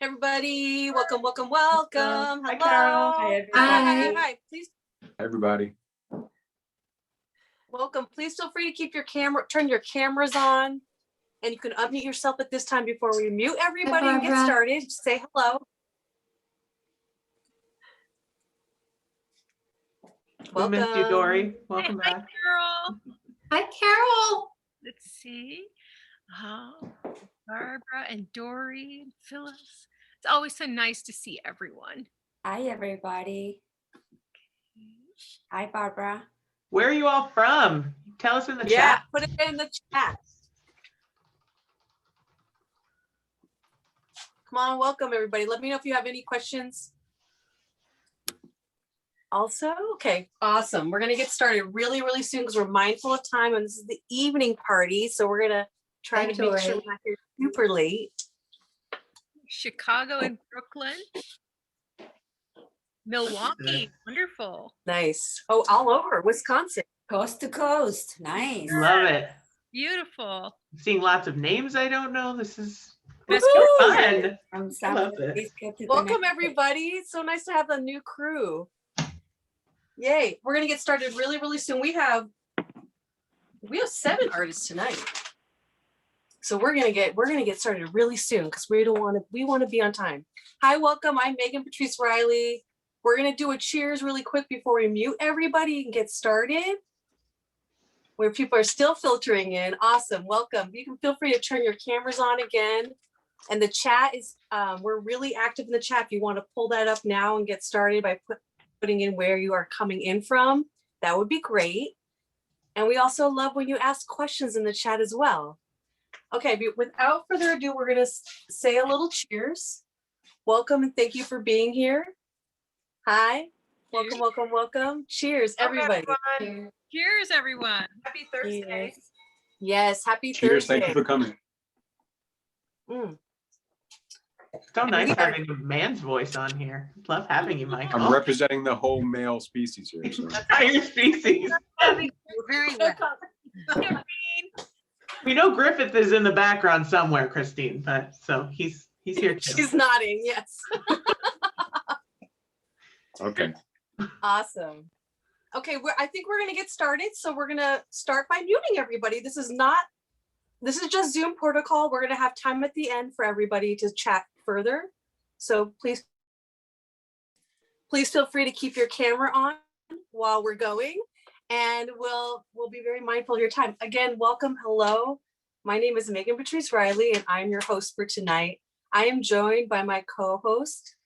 Everybody, welcome, welcome, welcome. Hi, Hello. Carol. Hi, everybody. Hi. Please, Hi, everybody. welcome. Please feel free to keep your turn your cameras on, and you can unmute yourself at this time before we mute everybody and get Barbara. started. Say hello. We missed you, Dory. Welcome Hi, back. Carol. Hi, Carol. Let's see. Barbara and Dory and Phyllis. It's always so nice to see everyone. Hi, everybody. Hi, Barbara. Where are you all from? Tell us in the Yeah, chat. put it in the chat. Come on, welcome everybody. Let me know if you have any questions. Also, okay, awesome. We're gonna get started really, really soon because we're mindful of time, and this is the evening party, so we're gonna try Hi, to make sure Dory. we're not here super late. Chicago and Brooklyn. Milwaukee, wonderful. Nice. Oh, all over Wisconsin. Coast to coast. Nice. Love it. Beautiful. I'm seeing lots of names I don't know. This is Woohoo! fun. From I San love Francisco to Welcome Connecticut. everybody. It's so nice to have a new crew. Yay. We're gonna get started really, really soon. We have 7 artists tonight. So we're gonna get started really soon because we want to be on time. Hi, welcome. I'm Meghan Patrice Riey. We're gonna do a cheers really quick before we mute everybody and get started. Where people are still filtering in. Awesome. Welcome. You can feel free to turn your cameras on again. And the chat is we're really active in the chat. If you want to pull that up now and get started by putting in where you are coming in from, that would be great. And we also love when you ask questions in the chat as well. Okay, without further ado, we're going to say a little cheers. Welcome and thank you for being here. Hi, welcome, welcome, welcome. Cheers, everybody. Cheers, everyone. Happy Thursday. Yes, happy Cheers. Thursday. Thank you for coming. Mm. So nice we are- having a man's voice on here. Love having you, Michael. I'm representing the whole male species here. So. Entire species. Very well. We know Griffith is in the background somewhere, Christine, but so he's here too. She's nodding, yes. Okay. Awesome. Okay, I think we're gonna get started. So we're gonna start by muting everybody. This is just Zoom protocol. We're gonna have time at the end for everybody to chat further. So please feel free to keep your camera on while we're going, and we'll be very mindful of your time. Again, welcome, hello. My name is Meghan Patrice Riey, and I'm your host for tonight. I am joined by my co-host,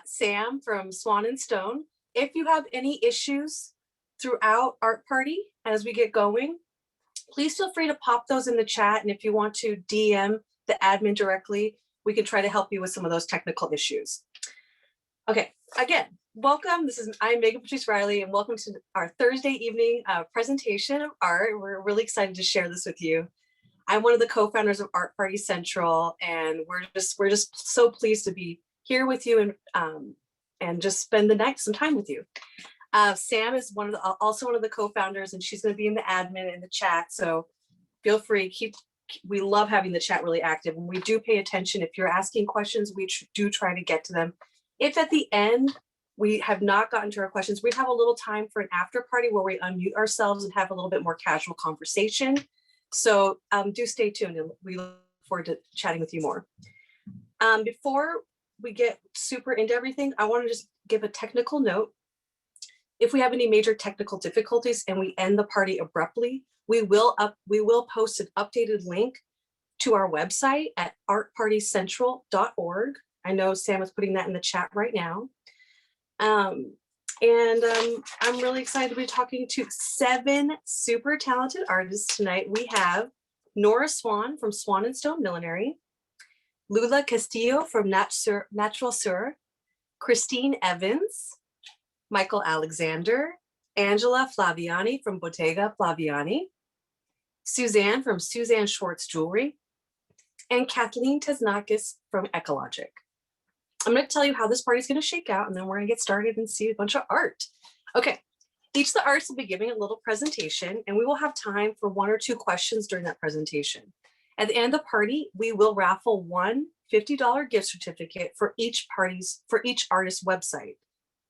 Sam from Swan&Stone. If you have any issues throughout Art Party as we get going, please feel free to pop those in the chat. And if you want to DM the admin directly, we can try to help you with some of those technical issues. Okay, again, welcome. I'm Meghan Patrice Riey, and welcome to our Thursday evening presentation of art. We're really excited to share this with you. I'm one of the co-founders of Art Party Central, and we're just so pleased to be here with you and just spend the night some time with you. Sam is also one of the co-founders, and she's going to be in the admin in the chat. So feel free, we love having the chat really active, and we do pay attention. If you're asking questions, we do try to get to them. If at the end we have not gotten to our questions, we have a little time for an after party where we unmute ourselves and have a little bit more casual conversation. So do stay tuned, and we look forward to chatting with you more. Before we get super into everything, I want to just give a technical note. If we have any major technical difficulties and we end the party abruptly, we will post an updated link to our website at artpartycentral.org. I know Sam is putting that in the chat right now. I'm really excited to be talking to 7 super talented artists tonight. We have Nora Swan from Swan&Stone Millinery, Lula Castillo from Natural Sur, Christine Evans, Michael Alexander, Angela Flaviani from Bottega Flaviani, Suzanne from Suzanne Schwartz Jewelry, and Kathleen Tesnakis from Ekologic. I'm going to tell you how this party is going to shake out, and then we're going to get started and see a bunch of art. Okay, each of the artists will be giving a little presentation, and we will have time for 1 or 2 questions during that presentation. At the end of the party, we will raffle one $50 gift certificate for each artist's website.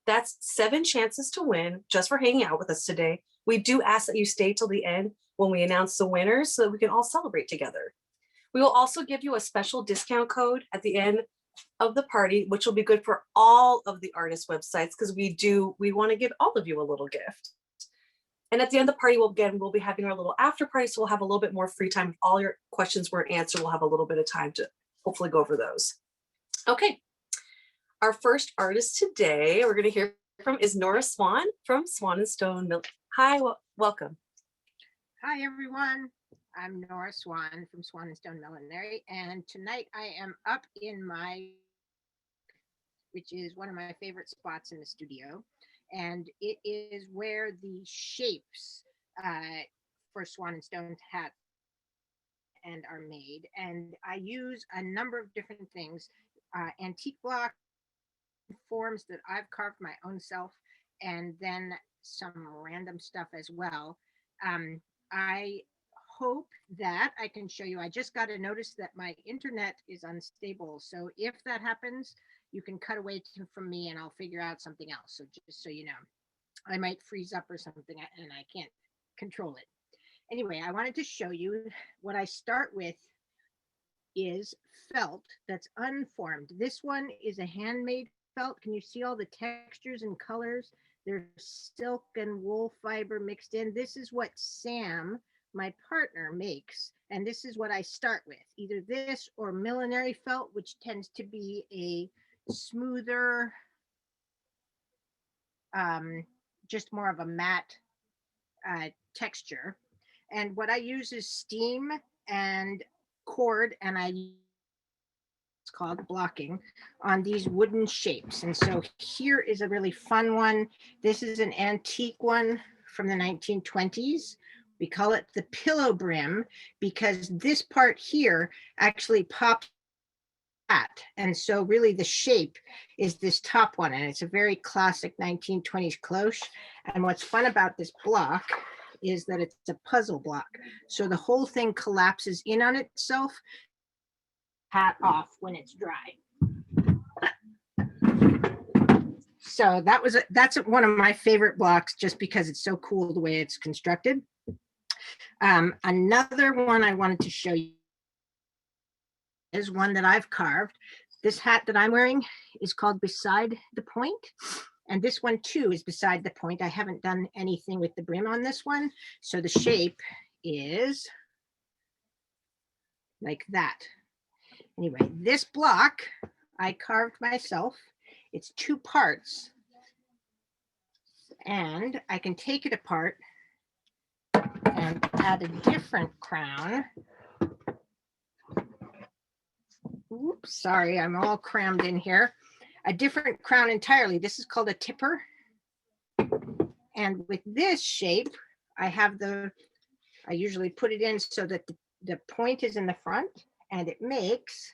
That's 7 chances to win just for hanging out with us today. We do ask that you stay till the end when we announce the winners so that we can all celebrate together. We will also give you a special discount code at the end of the party, which will be good for all of the artist websites because we want to give all of you a little gift. And at the end of the party, we'll be having our little after party, so we'll have a little bit more free time. If all your questions weren't answered, we'll have a little bit of time to hopefully go over those. Okay, our first artist today we're going to hear from is Nora Swan from Swan&Stone Millinery. Hi, welcome. Hi, everyone. I'm Nora Swan from Swan&Stone Millinery, and tonight I am up in which is one of my favorite spots in the studio, and it is where the shapes for Swan&Stone hats and are made. And I use a number of different things, antique block forms that I've carved my own self, and then some random stuff as well. I hope that I can show you. I just got a notice that my internet is unstable. So if that happens, you can cut away from me and I'll figure out something else. So just so you know, I might freeze up or something and I can't control it. Anyway, I wanted to show you what I start with is felt that's unformed. This one is a handmade felt. Can you see all the textures and colors? There's silk and wool fiber mixed in. This is what Sam, my partner, makes. And this is what I start with, either this or millinery felt, which tends to be a smoother, just more of a matte texture. And what I use is steam and cord, and it's called blocking on these wooden shapes. And so here is a really fun one. This is an antique one from the 1920s. We call it the pillow brim because this part here actually pops at. And so really the shape is this top one, and it's a very classic 1920s cloche. And what's fun about this block is that it's a puzzle block. So the whole thing collapses in on itself, hat off when it's dry. So that's one of my favorite blocks just because it's so cool the way it's constructed. Another one I wanted to show you is one that I've carved. This hat that I'm wearing is called Beside the Point. And this one too is beside the point. I haven't done anything with the brim on this one. So the shape is like that. Anyway, this block I carved myself. It's 2 parts. And I can take it apart and add a different crown. Oops, sorry, I'm all crammed in here. A different crown entirely. This is called a tipper. And with this shape, I usually put it in so that the point is in the front, and it makes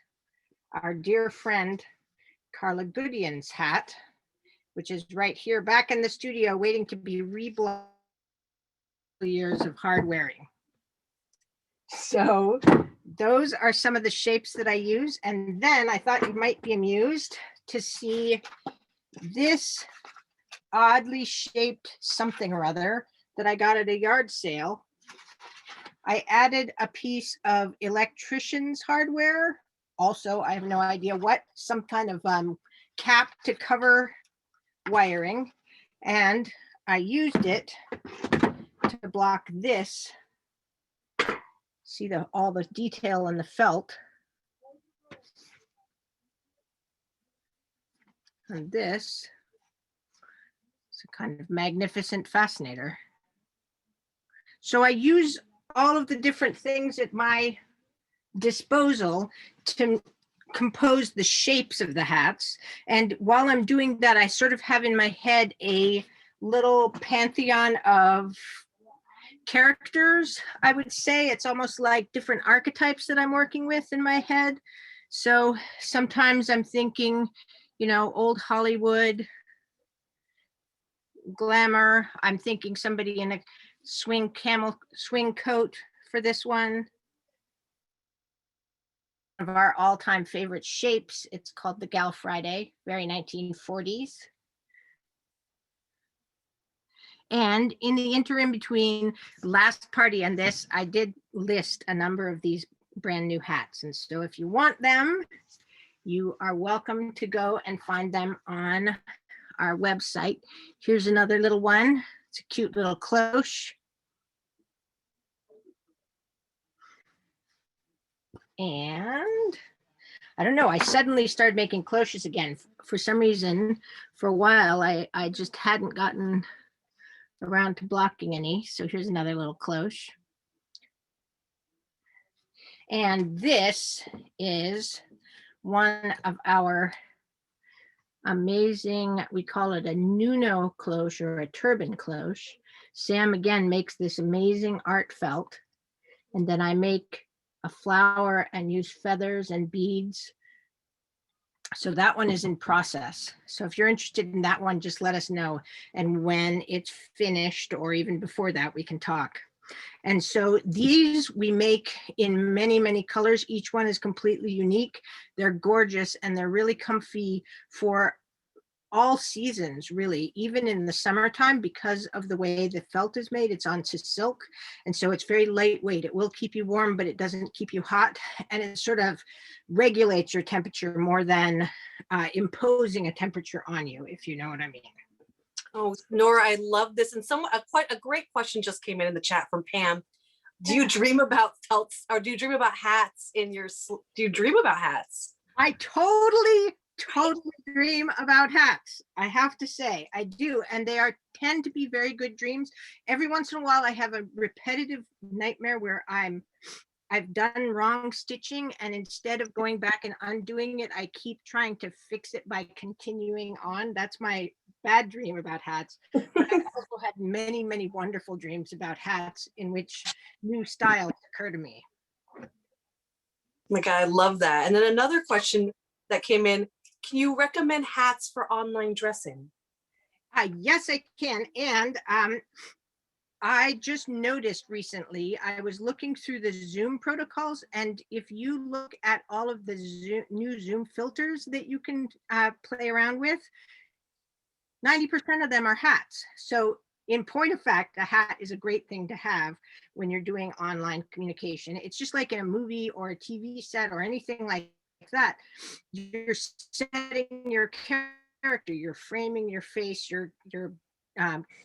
our dear friend Carla Goodion's hat, which is right here back in the studio waiting to be reblocked. Years of hard wearing. So those are some of the shapes that I use. And then I thought you might be amused to see this oddly shaped something or other that I got at a yard sale. I added a piece of electrician's hardware. Also, I have no idea what, some kind of cap to cover wiring. And I used it to block this. See all the detail in the felt. And this is a kind of magnificent fascinator. So I use all of the different things at my disposal to compose the shapes of the hats. And while I'm doing that, I sort of have in my head a little pantheon of characters, I would say. It's almost like different archetypes that I'm working with in my head. So sometimes I'm thinking, you know, old Hollywood, glamour. I'm thinking somebody in a swing coat for this one. of our all-time favorite shapes. It's called the Gal Friday, very 1940s. And in the interim between last party and this, I did list a number of these brand new hats. And so if you want them, you are welcome to go and find them on our website. Here's another little one. It's a cute little cloche. And I don't know, I suddenly started making cloches again. For some reason, for a while, I just hadn't gotten around to blocking any. So here's another little cloche. And this is one of our amazing, we call it a Nuno cloche or a turban cloche. Sam again makes this amazing art felt. And then I make a flower and use feathers and beads. So that one is in process. So if you're interested in that one, just let us know. And when it's finished, or even before that, we can talk. And so these we make in many, many colors. Each one is completely unique. They're gorgeous and they're really comfy for all seasons, really, even in the summertime, because of the way the felt is made. It's onto silk. And so it's very lightweight. It will keep you warm, but it doesn't keep you hot. And it sort of regulates your temperature more than imposing a temperature on you, if you know what I mean. Oh, Nora, I love this. And quite a great question just came in the chat from Pam. Do you dream about felts, or do you dream about hats do you dream about hats? I totally dream about hats. I have to say, I do. And they tend to be very good dreams. Every once in a while, I have a repetitive nightmare where I've done wrong stitching, and instead of going back and undoing it, I keep trying to fix it by continuing on. That's my bad dream about hats. But I've also had many, many wonderful dreams about hats in which new styles occur to me. Oh my God, I love that. And then another question that came in, can you recommend hats for online dressing? Yes, I can. And I just noticed recently, I was looking through the Zoom protocols, and if you look at all of the new Zoom filters that you can play around with, 90% of them are hats. So in point of fact, a hat is a great thing to have when you're doing online communication. It's just like in a movie or a TV set or anything like that. You're setting your character, you're framing your face, you're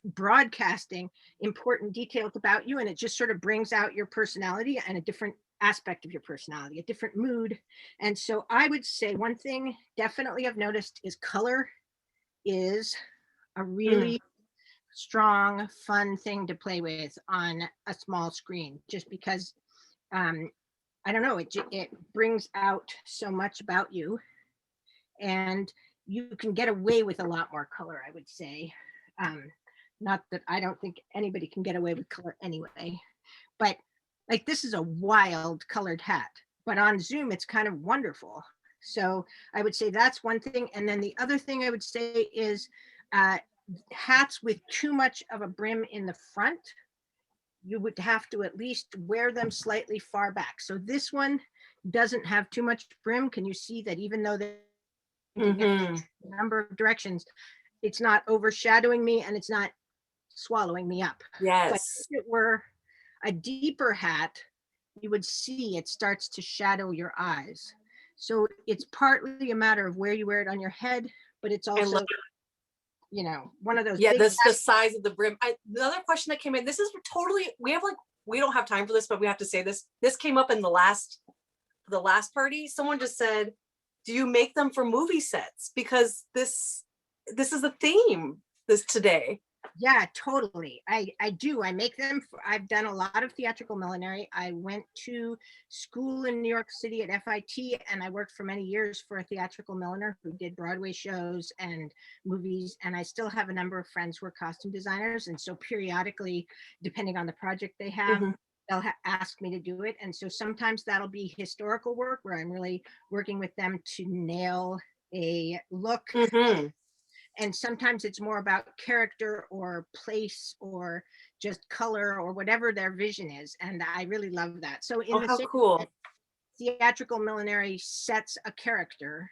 broadcasting important details about you, and it just sort of brings out your personality and a different aspect of your personality, a different mood. And so I would say one thing definitely I've noticed is color is a really strong, fun thing to play with on a small screen, just because I don't know, it brings out so much about you, and you can get away with a lot more color, I would say. Not that I don't think anybody can get away with color anyway, but like this is a wild colored hat, but on Zoom, it's kind of wonderful. So I would say that's one thing. And then the other thing I would say is hats with too much of a brim in the front, you would have to at least wear them slightly far back. So this one doesn't have too much brim. Can you see that even though they're a number of directions, it's not overshadowing me and it's not swallowing me up? Yes. But if it were a deeper hat, you would see it starts to shadow your eyes. So it's partly a matter of where you wear it on your head, but it's also, you know, one of those. Yeah, big the size of the brim. The other question that came in, this is totally, we don't have time for this, but we have to say this. This came up in the last party. Someone just said, do you make them for movie sets? Because this is a theme today. Yeah, totally. I do. I make them. I've done a lot of theatrical millinery. I went to school in New York City at FIT, and I worked for many years for a theatrical milliner who did Broadway shows and movies. And I still have a number of friends who are costume designers. And so periodically, depending on the project they have, they'll ask me to do it. And so sometimes that'll be historical work where I'm really working with them to nail a look. And sometimes it's more about character or place or just color or whatever their vision is. And I really love that. So in how cool. theatrical millinery sets a character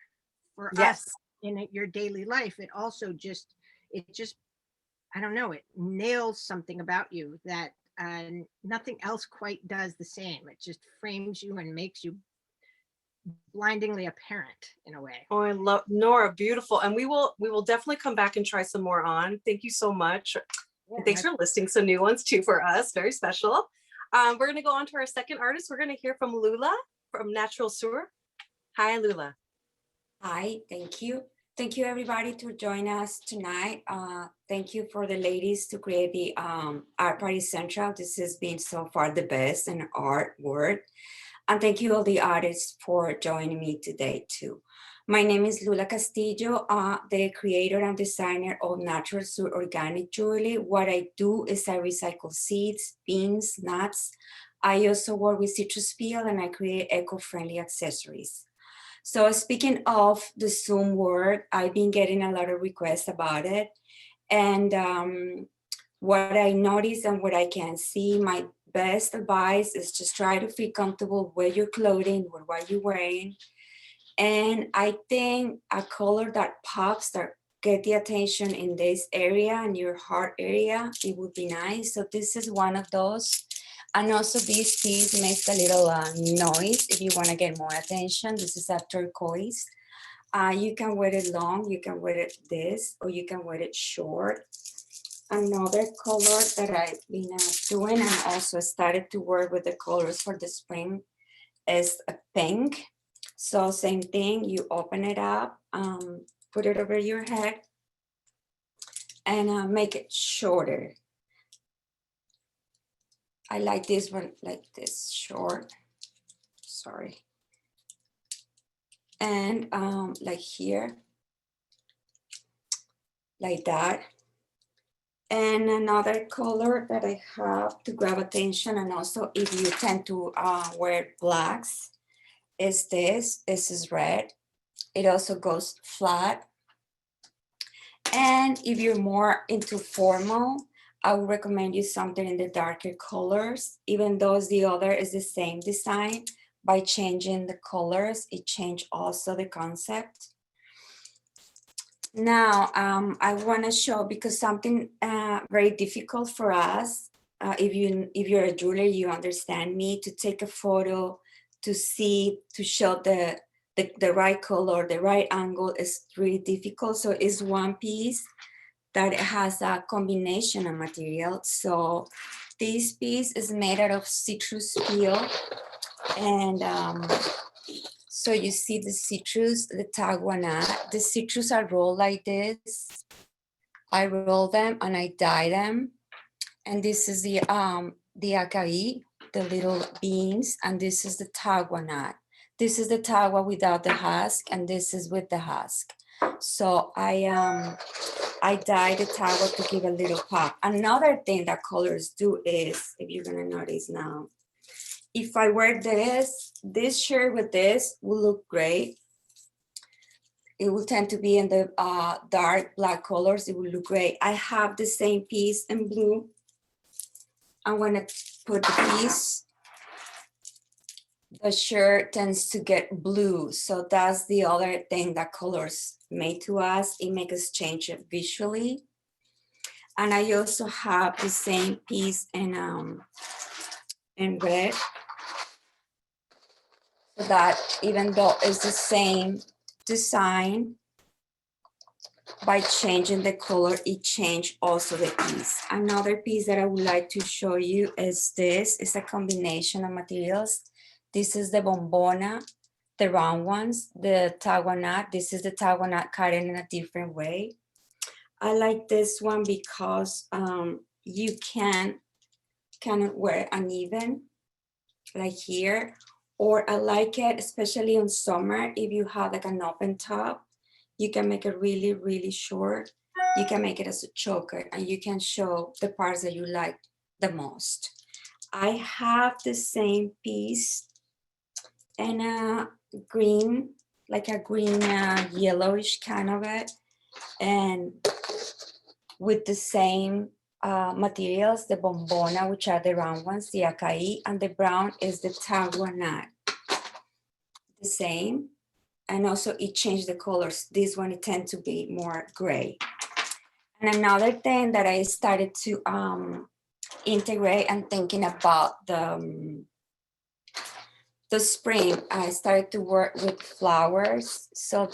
for Yes. us in your daily life, it also just, I don't know, it nails something about you that nothing else quite does the same. It just frames you and makes you blindingly apparent in a way. Oh, I love Nora, beautiful. And we will definitely come back and try some more on. Thank you so much. Yeah, And thanks for listing some new ones too for us. Very special. We're going to go on to our second artist. We're going to hear from Lula from Natural Sur. Hi, Lula. Hi, thank you. Thank you everybody to join us tonight. Thank you for the ladies to create the Art Party Central. This has been so far the best in art world. And thank you all the artists for joining me today too. My name is Lula Castillo, the creator and designer of Natural Sur Organic Jewelry. What I do is I recycle seeds, beans, nuts. I also work with citrus peel and I create eco-friendly accessories. So speaking of the Zoom work, I've been getting a lot of requests about it. And what I notice and what I can see, my best advice is just try to feel comfortable with your clothing, with what you're wearing. And I think a color that pops, that get the attention in this area, in your heart area, it would be nice. So this is one of those. And also this piece makes a little noise if you want to get more attention. This is a turquoise. You can wear it long, you can wear it this, or you can wear it short. Another color that I've been doing and also started to work with the colors for the spring is a pink. So same thing, you open it up, put it over your head and make it shorter. I like this one like this, short, sorry. And like here, like that. And another color that I have to grab attention, and also if you tend to wear blacks, is this. This is red. It also goes flat. And if you're more into formal, I would recommend you something in the darker colors, even though the other is the same design. By changing the colors, it changed also the concept. Now, I want to show, because something very difficult for us, if you're a jeweler, you understand me, to take a photo, to see, to show the right color, the right angle is really difficult. So it's one piece that has a combination of material. So this piece is made out of citrus peel. And so you see the citrus, the taguanat, the citrus are rolled like this. I roll them and I dye them. And this is the acai, the little beans, and this is the taguanat. This is the tagua without the husk, and this is with the husk. So I dye the tagua to give a little pop. Another thing that colors do is, if you're gonna notice now, if I wear this shirt with this will look great. It will tend to be in the dark black colors. It will look great. I have the same piece in blue. I'm gonna put the piece. The shirt tends to get blue. So that's the other thing that colors made to us. It makes us change it visually. And I also have the same piece in red. So that even though it's the same design, by changing the color, it changed also the piece. Another piece that I would like to show you is this. It's a combination of materials. This is the bombona, the round ones, the taguanat. This is the taguanat cut in a different way. I like this one because you can kind of wear uneven, like here. Or I like it, especially in summer, if you have like an open top, you can make it really, really short. You can make it as a choker and you can show the parts that you like the most. I have the same piece and a green, like a green yellowish kind of it. And with the same materials, the bombona, which are the round ones, the acai, and the brown is the taguanat. the same. And also it changed the colors. This one, it tends to be more gray. And another thing that I started to integrate and thinking about the spring, I started to work with flowers. So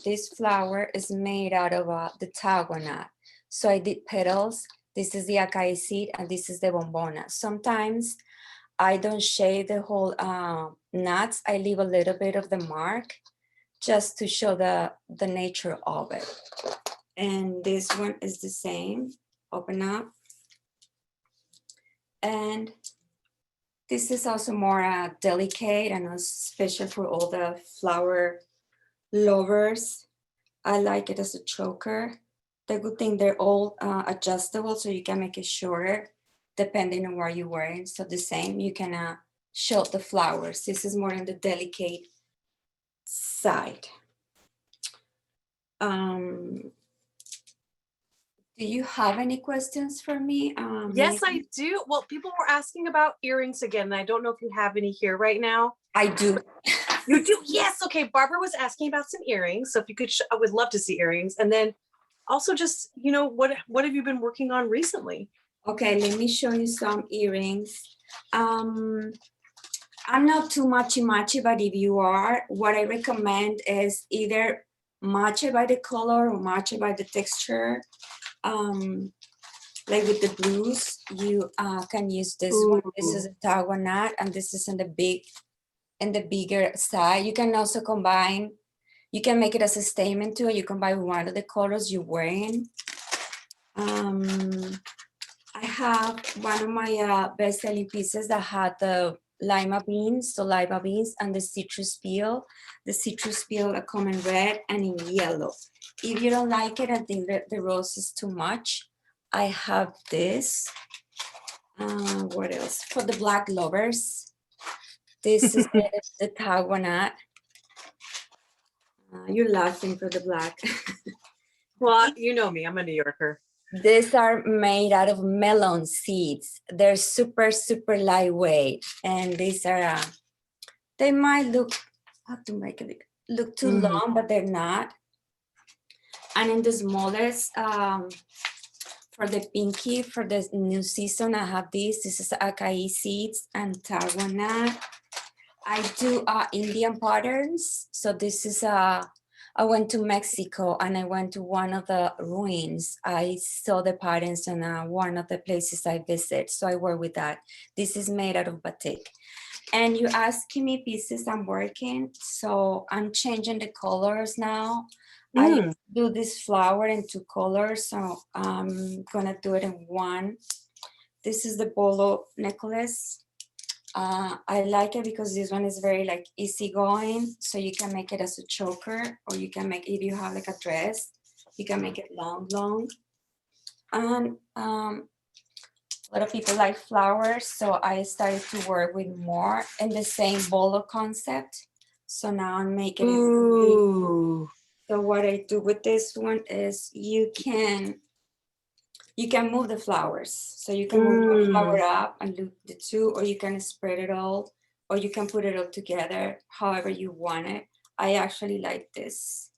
this flower is made out of the taguanat. So I did petals. This is the acai seed and this is the bombona. Sometimes I don't shade the whole nuts. I leave a little bit of the mark just to show the nature of it. And this one is the same. Open up. And this is also more delicate and special for all the flower lovers. I like it as a choker. The good thing, they're all adjustable, so you can make it shorter depending on what you're wearing. So the same, you can show the flowers. This is more on the delicate side. Do you have any questions for me? Yes, Megan? I do. Well, people were asking about earrings again, and I don't know if you have any here right now. I do. You do? Yes. Okay. Barbara was asking about some earrings. So if you could, I would love to see earrings. And then also just, what have you been working on recently? Okay, let me show you some earrings. I'm not too matchy, but if you are, what I recommend is either match it by the color or match it by the texture. Like with the blues, you can use this one. This is a taguanat, and this is in the bigger side. You can also combine. You can make it as a statement too. You combine one of the colors you're wearing. I have one of my best-selling pieces that had the lima beans, and the citrus peel. The citrus peel come in red and in yellow. If you don't like it, I think that the rose is too much. I have this. What else? For the black lovers, this is the taguanat. You're laughing for the black. Well, you know me, I'm a New Yorker. These are made out of melon seeds. They're super, super lightweight. And these are, they might look, how to make it look too long, but they're not. And in the smallest, for the pinky, for the new season, I have this. This is acai seeds and taguanat. I do Indian patterns. So this is I went to Mexico and I went to one of the ruins. I saw the patterns in one of the places I visit. So I work with that. This is made out of batik. And you asking me pieces I'm working. So I'm changing the colors now. I do this flower in 2 colors. So I'm gonna do it in one. This is the bolo necklace. I like it because this one is very like easygoing. So you can make it as a choker, or you can make, if you have like a dress, you can make it long. And a lot of people like flowers. So I started to work with more in the same bolo concept. So now I'm making it. So what I do with this one is you can move the flowers. So you can move one flower up and do the 2, or you can spread it all, or you can put it all together, however you want it. I actually like this.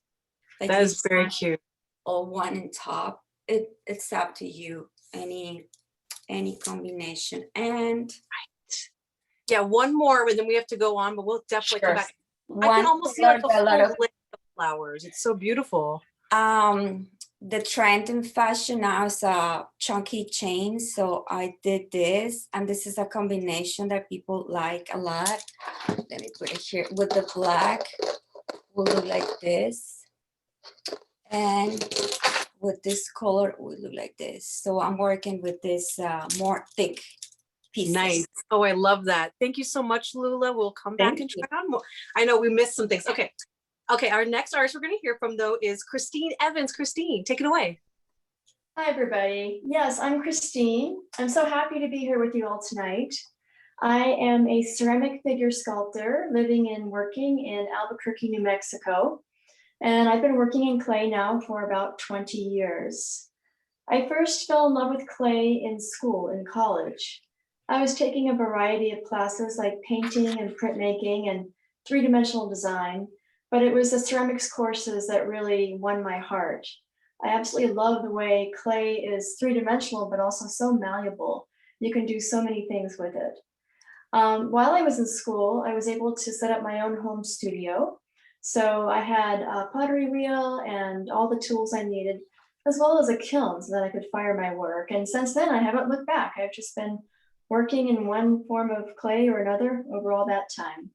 Like That is very cute. All one in top. It's up to you, any combination. And yeah, one more, and then we have to go on, but we'll definitely come back. I can almost see like a lot of flowers. It's so beautiful. The trend in fashion now is a chunky chain. So I did this, and this is a combination that people like a lot. Let me put it here with the black. Will look like this, and with this color will look like this. So I'm working with this more thick pieces. Nice. Oh, I love that. Thank you so much, Lula. We'll come back and try on more. I know we missed some things. Okay, our next artist we're going to hear from, though, is Christine Evans. Christine, take it away. Hi, everybody. Yes, I'm Christine. I'm so happy to be here with you all tonight. I am a ceramic figure sculptor living and working in Albuquerque, New Mexico. And I've been working in clay now for about 20 years. I first fell in love with clay in school, in college. I was taking a variety of classes like painting and printmaking and three-dimensional design, but it was the ceramics courses that really won my heart. I absolutely love the way clay is three-dimensional, but also so malleable. You can do so many things with it. While I was in school, I was able to set up my own home studio. So I had a pottery wheel and all the tools I needed, as well as a kiln so that I could fire my work. And since then, I haven't looked back. I've just been working in one form of clay or another over all that time.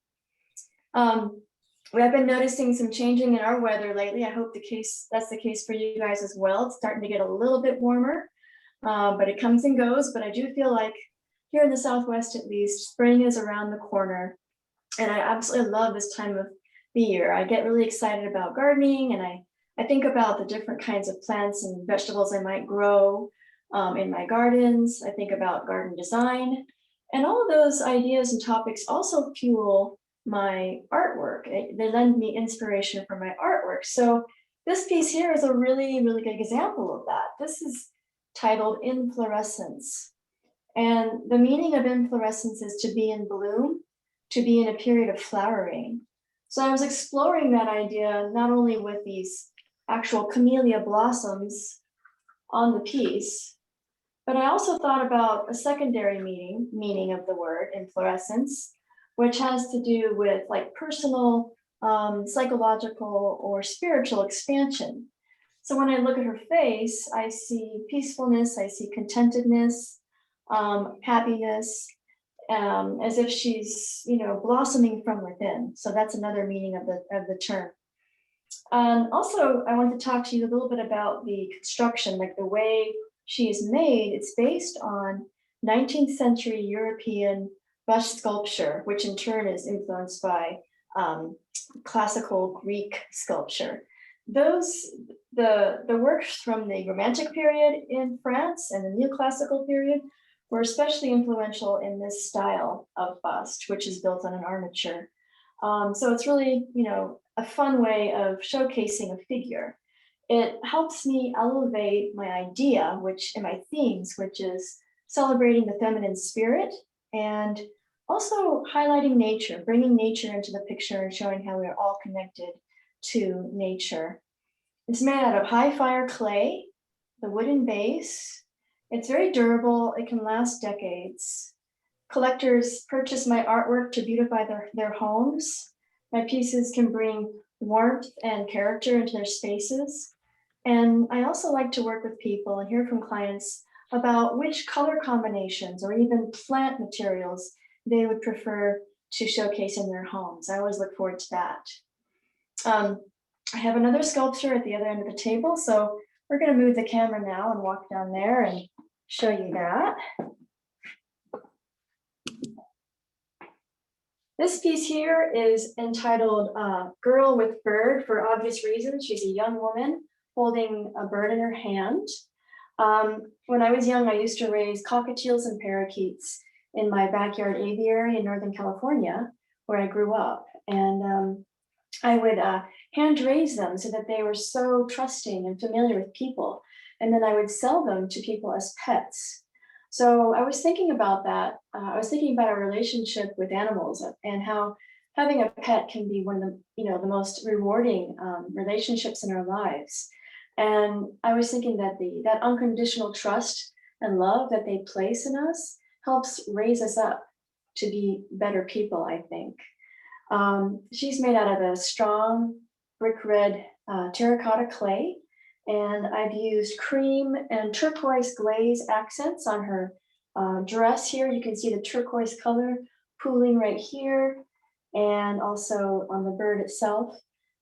We have been noticing some changing in our weather lately. I hope that's the case for you guys as well. It's starting to get a little bit warmer, but it comes and goes. But I do feel like here in the Southwest, at least, spring is around the corner. And I absolutely love this time of the year. I get really excited about gardening, and I think about the different kinds of plants and vegetables I might grow in my gardens. I think about garden design, and all of those ideas and topics also fuel my artwork. They lend me inspiration for my artwork. So this piece here is a really, really good example of that. This is titled Inflorescence. And the meaning of inflorescence is to be in bloom, to be in a period of flowering. So I was exploring that idea not only with these actual camellia blossoms on the piece, but I also thought about a secondary meaning of the word inflorescence, which has to do with like personal, psychological, or spiritual expansion. So when I look at her face, I see peacefulness, I see contentedness, happiness, as if she's, blossoming from within. So that's another meaning of the term. Also, I want to talk to you a little bit about the construction, like the way she is made. It's based on 19th century European bust sculpture, which in turn is influenced by classical Greek sculpture. The works from the Romantic period in France and the Neoclassical period were especially influential in this style of bust, which is built on an armature. So it's really, a fun way of showcasing a figure. It helps me elevate my idea, and my themes, which is celebrating the feminine spirit and also highlighting nature, bringing nature into the picture and showing how we are all connected to nature. It's made out of high fire clay, the wooden base. It's very durable. It can last decades. Collectors purchase my artwork to beautify their homes. My pieces can bring warmth and character into their spaces. And I also like to work with people and hear from clients about which color combinations or even plant materials they would prefer to showcase in their homes. I always look forward to that. I have another sculpture at the other end of the table, so we're going to move the camera now and walk down there and show you that. This piece here is entitled Girl with Bird for obvious reasons. She's a young woman holding a bird in her hand. When I was young, I used to raise cockatiels and parakeets in my backyard aviary in Northern California, where I grew up. And I would hand raise them so that they were so trusting and familiar with people. And then I would sell them to people as pets. So I was thinking about that. I was thinking about our relationship with animals and how having a pet can be one of the most rewarding relationships in our lives. And I was thinking that that unconditional trust and love that they place in us helps raise us up to be better people, I think. She's made out of a strong brick red terracotta clay. And I've used cream and turquoise glaze accents on her dress here. You can see the turquoise color pooling right here and also on the bird itself.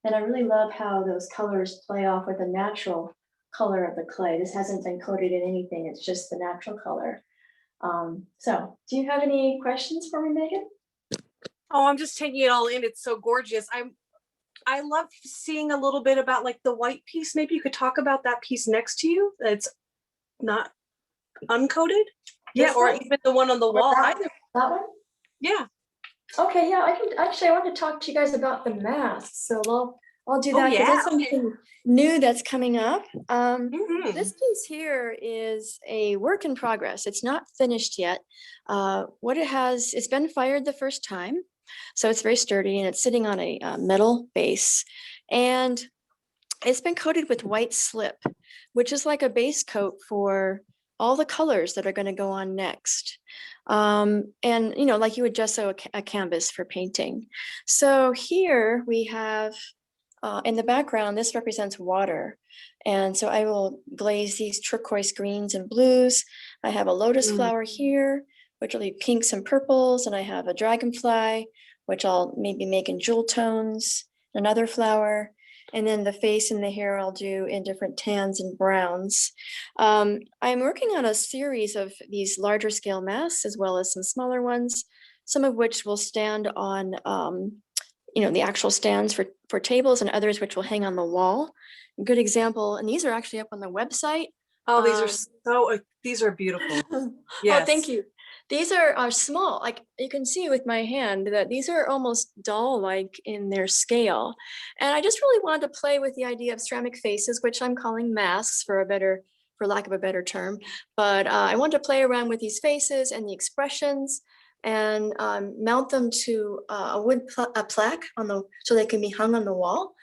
And I really love how those colors play off with the natural color of the clay. This hasn't been coated in anything. It's just the natural color. So do you have any questions for me, Megan? Oh, I'm just taking it all in. It's so gorgeous. I love seeing a little bit about like the white piece. Maybe you could talk about that piece next to you that's not uncoated. Yeah, or even the one on the wall. That one? Yeah. Okay, yeah, I want to talk to you guys about the masks. So I'll do that. Yeah, That's something new that's coming up. Mhm. This piece here is a work in progress. It's not finished yet. It's been fired the first time. So it's very sturdy and it's sitting on a metal base. And it's been coated with white slip, which is like a base coat for all the colors that are going to go on next. And, you know, like you would gesso a canvas for painting. So here we have, in the background, this represents water. And so I will glaze these turquoise greens and blues. I have a lotus flower here, which will be pinks and purples. And I have a dragonfly, which I'll maybe make in jewel tones, another flower. And then the face and the hair I'll do in different tans and browns. I'm working on a series of these larger scale masks as well as some smaller ones, some of which will stand on, you know, the actual stands for tables, and others which will hang on the wall. A good example, and these are actually up on the website. Oh, these are beautiful. Yes. Oh, thank you. These are small, like you can see with my hand that these are almost doll-like in their scale. And I just really wanted to play with the idea of ceramic faces, which I'm calling masks for lack of a better term. But I wanted to play around with these faces and the expressions and mount them to a plaque so they can be hung on the wall.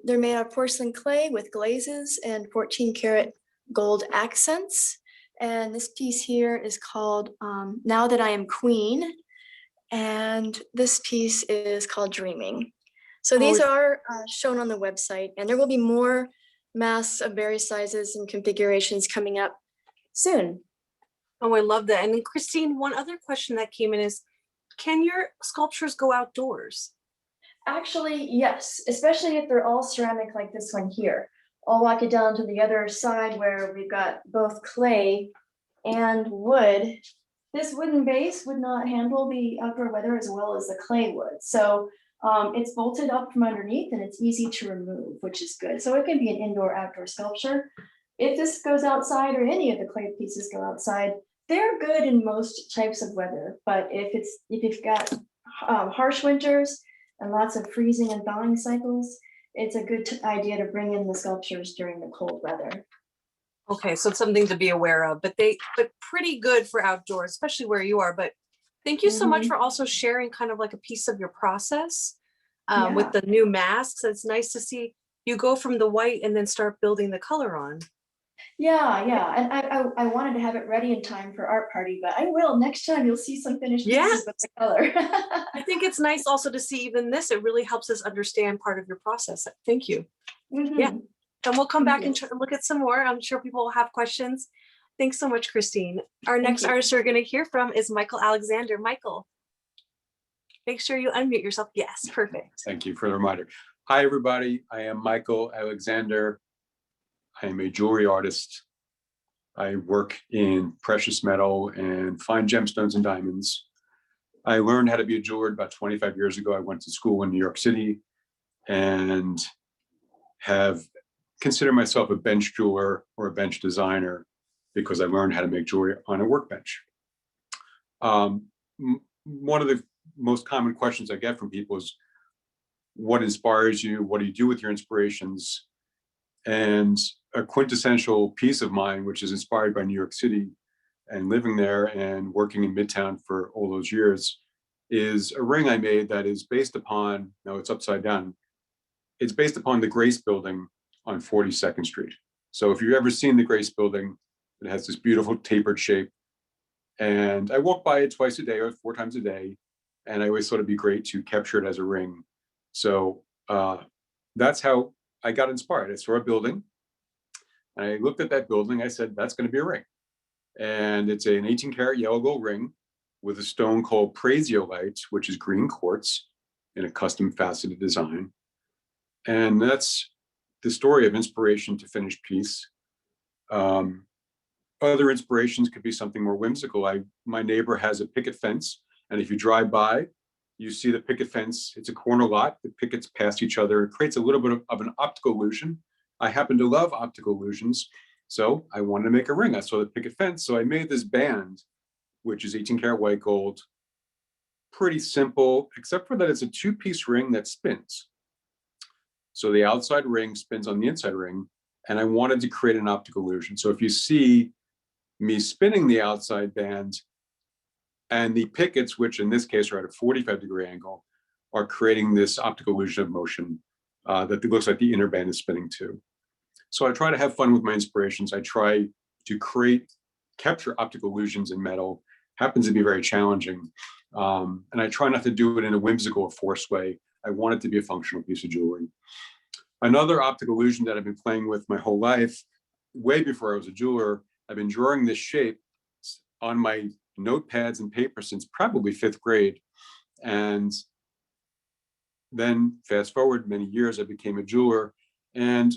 They're made out of porcelain clay with glazes and 14 karat gold accents. And this piece here is called Now That I Am Queen. And this piece is called Dreaming. So these are shown on the website, and there will be more masks of various sizes and configurations coming up soon. Oh, I love that. And then Christine, one other question that came in is, can your sculptures go outdoors? Actually, yes, especially if they're all ceramic like this one here. I'll walk it down to the other side where we've got both clay and wood. This wooden base would not handle the outdoor weather as well as the clay would. So it's bolted up from underneath and it's easy to remove, which is good. So it can be an indoor-outdoor sculpture. If this goes outside or any of the clay pieces go outside, they're good in most types of weather. But if you've got harsh winters and lots of freezing and thawing cycles, it's a good idea to bring in the sculptures during the cold weather. Okay, so it's something to be aware of, but pretty good for outdoors, especially where you are. But thank you so much for also sharing kind of like a piece of your process with the new masks. It's nice to see you go from the white and then start building the color on. Yeah, and I wanted to have it ready in time for art party, but I will next time. You'll see some finished pieces with the color. I think it's nice also to see even this. It really helps us understand part of your process. Thank you. Yeah, and we'll come back and look at some more. I'm sure people will have questions. Thanks so much, Christine. Our next artist we're going to hear from is Michael Alexander. Michael, make sure you unmute yourself. Yes, perfect. Thank you for the reminder. Hi, everybody. I am Michael Alexander. I am a jewelry artist. I work in precious metal and fine gemstones and diamonds. I learned how to be a jeweler about 25 years ago. I went to school in New York City and have considered myself a bench jeweler or a bench designer because I learned how to make jewelry on a workbench. One of the most common questions I get from people is, what inspires you? What do you do with your inspirations? And a quintessential piece of mine, which is inspired by New York City and living there and working in Midtown for all those years, is a ring I made that is based upon, no, it's upside down. It's based upon the Grace Building on 42nd Street. So if you've ever seen the Grace Building, it has this beautiful tapered shape. And I walk by it twice a day or 4 times a day. And I always thought it'd be great to capture it as a ring. So that's how I got inspired. I saw a building. I looked at that building. I said, that's going to be a ring. And it's an 18 karat yellow gold ring with a stone called prasiolite, which is green quartz in a custom faceted design. And that's the story of inspiration to finished piece. Other inspirations could be something more whimsical. My neighbor has a picket fence. And if you drive by, you see the picket fence. It's a corner lot. The pickets pass each other. It creates a little bit of an optical illusion. I happen to love optical illusions. So I wanted to make a ring. I saw the picket fence. So I made this band, which is 18 karat white gold. Pretty simple, except for that it's a 2-piece ring that spins. So the outside ring spins on the inside ring. And I wanted to create an optical illusion. So if you see me spinning the outside band, And the pickets, which in this case are at a 45-degree angle, are creating this optical illusion of motion that looks like the inner band is spinning too. So I try to have fun with my inspirations. I try to capture optical illusions in metal. Happens to be very challenging. And I try not to do it in a whimsical or forced way. I want it to be a functional piece of jewelry. Another optical illusion that I've been playing with my whole life, way before I was a jeweler, I've been drawing this shape on my notepads and paper since probably 5th grade. And then fast forward many years, I became a jeweler. And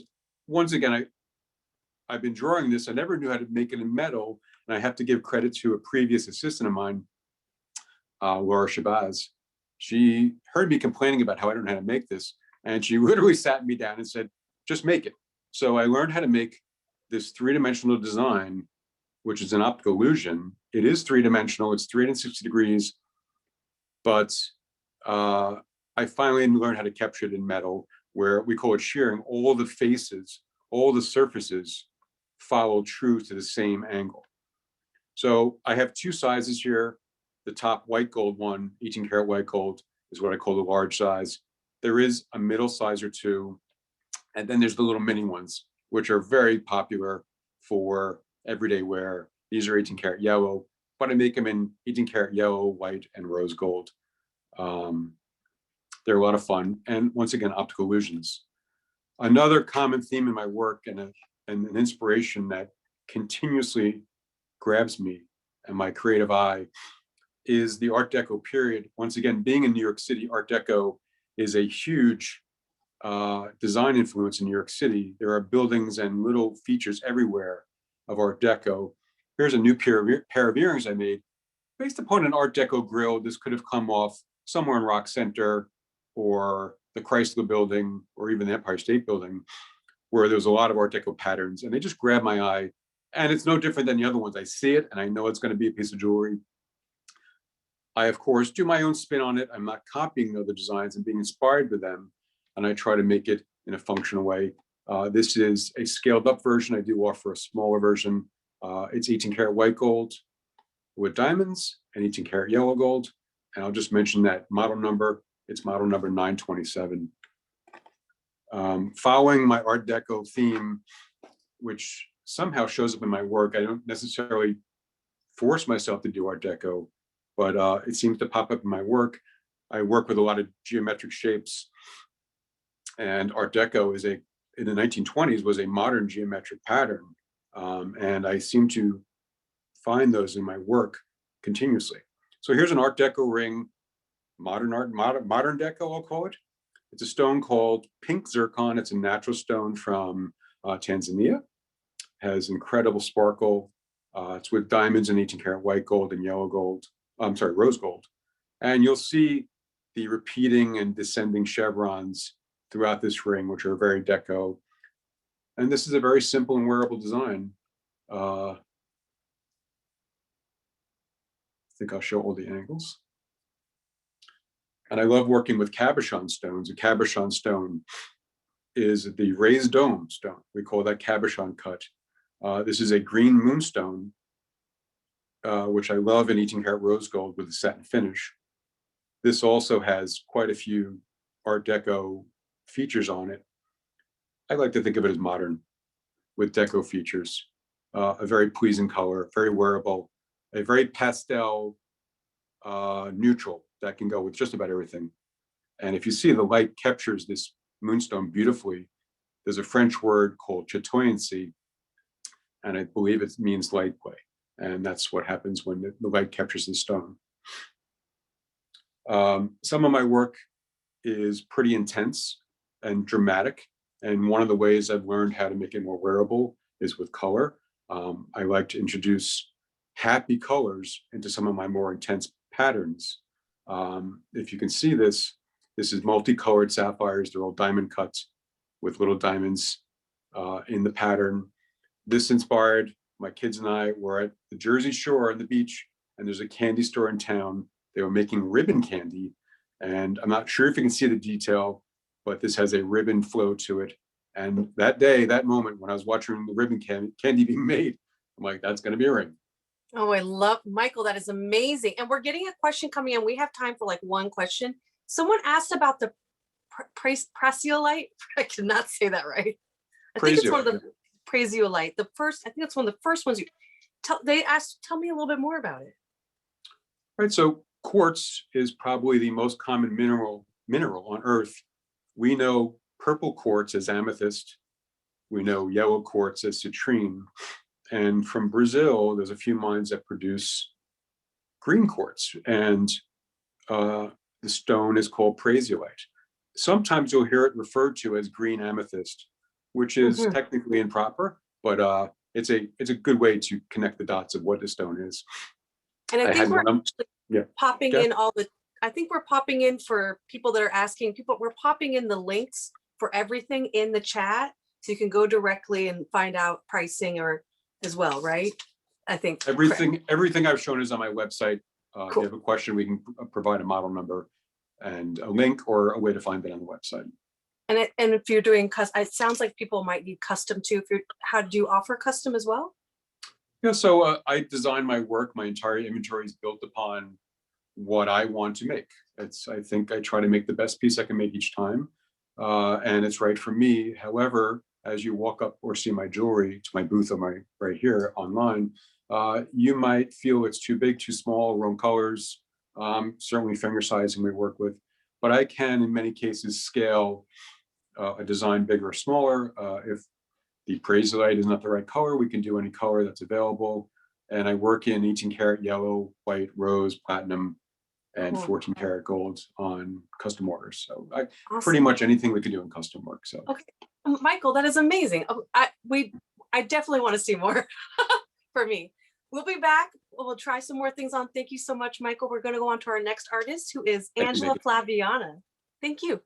once again, I've been drawing this. I never knew how to make it in metal. And I have to give credit to a previous assistant of mine, Laura Shabazz. She heard me complaining about how I don't know how to make this. And she literally sat me down and said, just make it. So I learned how to make this 3-dimensional design, which is an optical illusion. It is 3-dimensional, it's 360 degrees, but I finally learned how to capture it in metal, where we call it shearing. All the faces, all the surfaces follow true to the same angle. So I have 2 sizes here. The top white gold one, 18 karat white gold, is what I call the large size. There is a middle size or 2, and then there's the little mini ones, which are very popular for everyday wear. These are 18 karat yellow, but I make them in 18 karat yellow, white, and rose gold. They're a lot of fun, and once again, optical illusions. Another common theme in my work and an inspiration that continuously grabs me and my creative eye is the Art Deco period. Once again, being in New York City, Art Deco is a huge design influence in New York City. There are buildings and little features everywhere of Art Deco. Here's a new pair of earrings I made. Based upon an Art Deco grill, this could have come off somewhere in Rock Center or the Chrysler Building or even the Empire State Building, where there's a lot of Art Deco patterns, and they just grab my eye. And it's no different than the other ones. I see it and I know it's going to be a piece of jewelry. I, of course, do my own spin on it. I'm not copying other designs and being inspired by them, and I try to make it in a functional way. This is a scaled up version. I do offer a smaller version. It's 18 karat white gold with diamonds and 18 karat yellow gold. And I'll just mention that model number, it's model number 927. Following my Art Deco theme, which somehow shows up in my work, I don't necessarily force myself to do Art Deco, but it seems to pop up in my work. I work with a lot of geometric shapes, and Art Deco is in the 1920s was a modern geometric pattern. And I seem to find those in my work continuously. So here's an Art Deco ring, modern Deco, I'll call it. It's a stone called pink zircon. It's a natural stone from Tanzania. Has incredible sparkle. It's with diamonds and 18 karat white gold and yellow gold. I'm sorry, rose gold. And you'll see the repeating and descending chevrons throughout this ring, which are very deco. And this is a very simple and wearable design. I think I'll show all the angles. And I love working with cabochon stones. A cabochon stone is the raised dome stone. We call that cabochon cut. This is a green moonstone, which I love in 18 karat rose gold with a satin finish. This also has quite a few Art Deco features on it. I like to think of it as modern with deco features. A very pleasing color, very wearable, a very pastel neutral that can go with just about everything. And if you see, the light captures this moonstone beautifully. There's a French word called chatoyancy, and I believe it means light play. And that's what happens when the light captures the stone. Some of my work is pretty intense and dramatic. And one of the ways I've learned how to make it more wearable is with color. I like to introduce happy colors into some of my more intense patterns. If you can see this, this is multicolored sapphires. They're all diamond cuts with little diamonds in the pattern. This inspired my kids and I were at the Jersey Shore on the beach, and there's a candy store in town. They were making ribbon candy. And I'm not sure if you can see the detail, but this has a ribbon flow to it. And that day, that moment, when I was watching the ribbon candy being made, I'm like, that's going to be a ring. Oh, I love Michael. That is amazing. And we're getting a question coming in. We have time for like one question. Someone asked about the prasiolite. I cannot say that right. I think it's one of the prasiolite. The first, I think it's one of the first ones you they asked, tell me a little bit more about it. Right, so quartz is probably the most common mineral on Earth. We know purple quartz as amethyst. We know yellow quartz as citrine. And from Brazil, there's a few mines that produce green quartz, and the stone is called prasiolite. Sometimes you'll hear it referred to as green amethyst, which is technically improper, but it's a good way to connect the dots of what the stone is. And I think we're popping in I think we're popping in for people that are asking, we're popping in the links for everything in the chat, so you can go directly and find out pricing or as well, right? I think everything I've shown is on my website. Cool. If you have a question, we can provide a model number and a link or a way to find it on the website. And if you're doing it sounds like people might need custom too. How do you offer custom as well? Yeah, so I design my work. My entire inventory is built upon what I want to make. I think I try to make the best piece I can make each time, and it's right for me. However, as you walk up or see my jewelry to my booth on right here online, you might feel it's too big, too small, wrong colors. Certainly finger sizing we work with, but I can in many cases scale a design bigger or smaller. If the prasiolite is not the right color, we can do any color that's available. And I work in 18-karat yellow, white, rose, platinum, and 14-karat gold on custom orders. So pretty much anything we can do in custom work. So okay, Michael, that is amazing. I definitely want to see more for me. We'll be back. We'll try some more things on. Thank you so much, Michael. We're going to go on to our next artist, who is Angela Flaviani. Thank you.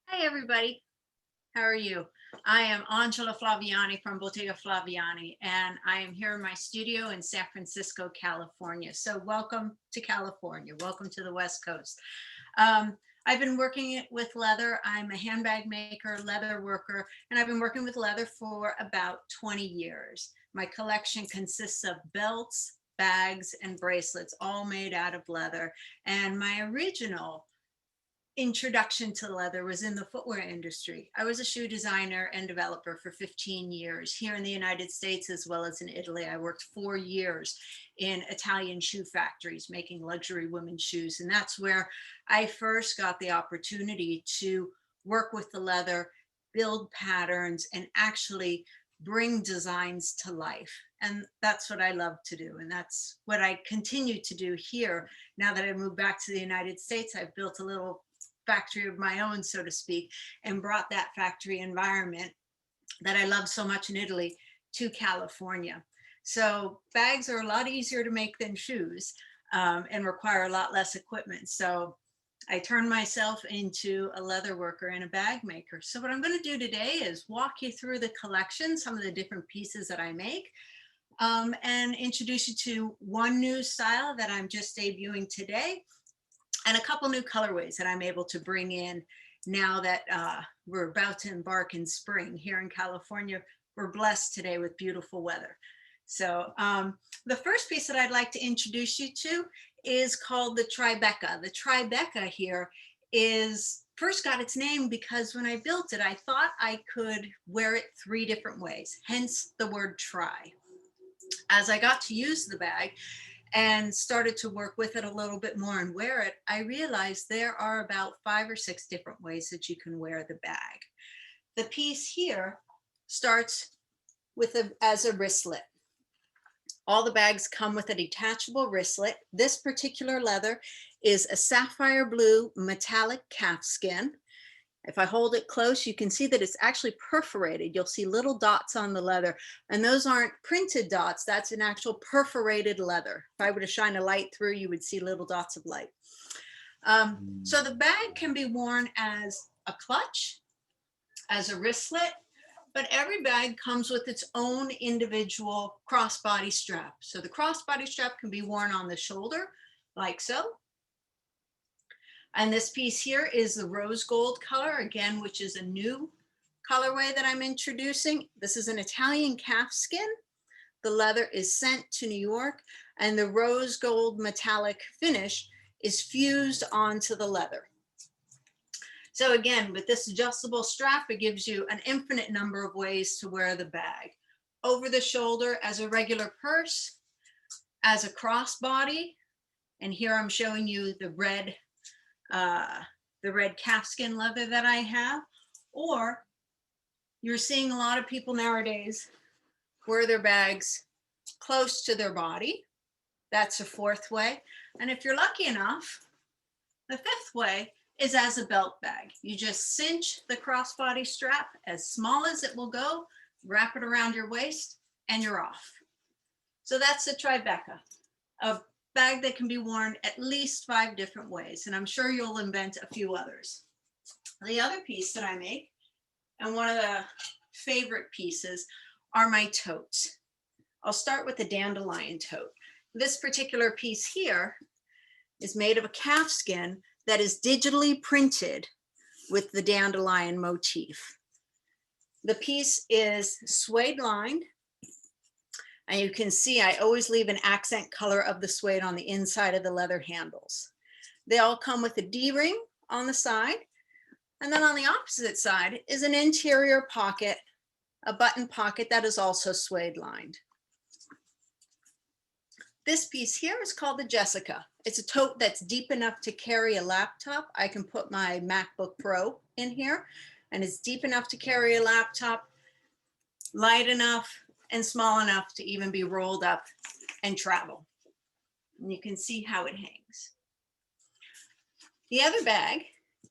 Hi, everybody. How are you? I am Angela Flaviani from Bottega Flaviani, and I am here in my studio in San Francisco, California. So welcome to California. Welcome to the West Coast. I've been working with leather. I'm a handbag maker, leather worker, and I've been working with leather for about 20 years. My collection consists of belts, bags, and bracelets, all made out of leather. And my original introduction to leather was in the footwear industry. I was a shoe designer and developer for 15 years here in the United States as well as in Italy. I worked 4 years in Italian shoe factories making luxury women's shoes, and that's where I first got the opportunity to work with the leather, build patterns, and actually bring designs to life. And that's what I love to do, and that's what I continue to do here. Now that I moved back to the United States, I've built a little factory of my own, so to speak, and brought that factory environment that I love so much in Italy to California. So bags are a lot easier to make than shoes, and require a lot less equipment. So I turned myself into a leather worker and a bag maker. So what I'm going to do today is walk you through the collection, some of the different pieces that I make, and introduce you to one new style that I'm just debuting today, and a couple new colorways that I'm able to bring in now that we're about to embark in spring here in California. We're blessed today with beautiful weather. So the first piece that I'd like to introduce you to is called the Tribeca. The Tribeca here first got its name because when I built it, I thought I could wear it 3 different ways, hence the word tri. As I got to use the bag and started to work with it a little bit more and wear it, I realized there are about 5 or 6 different ways that you can wear the bag. The piece here starts with as a wristlet. All the bags come with a detachable wristlet. This particular leather is a sapphire blue metallic calfskin. If I hold it close, you can see that it's actually perforated. You'll see little dots on the leather, and those aren't printed dots. That's an actual perforated leather. If I were to shine a light through, you would see little dots of light. So the bag can be worn as a clutch, as a wristlet, but every bag comes with its own individual crossbody strap. So the crossbody strap can be worn on the shoulder, like so. And this piece here is the rose gold color, again, which is a new colorway that I'm introducing. This is an Italian calfskin, the leather is sent to New York, and the rose gold metallic finish is fused onto the leather. So again, with this adjustable strap, it gives you an infinite number of ways to wear the bag. Over the shoulder as a regular purse, as a crossbody, and here I'm showing you the red calfskin leather that I have, or you're seeing a lot of people nowadays wear their bags close to their body. That's a fourth way. And if you're lucky enough, the fifth way is as a belt bag. You just cinch the crossbody strap as small as it will go, wrap it around your waist, and you're off. So that's the Tribeca, a bag that can be worn at least 5 different ways. And I'm sure you'll invent a few others. The other piece that I make, and one of the favorite pieces, are my totes. I'll start with the dandelion tote. This particular piece here is made of a calfskin that is digitally printed with the dandelion motif. The piece is suede lined, and you can see I always leave an accent color of the suede on the inside of the leather handles. They all come with a D-ring on the side, and then on the opposite side is an interior pocket, a button pocket that is also suede lined. This piece here is called the Jessica. It's a tote that's deep enough to carry a laptop. I can put my MacBook Pro in here, and it's deep enough to carry a laptop, light enough and small enough to even be rolled up and travel. And you can see how it hangs. The other bag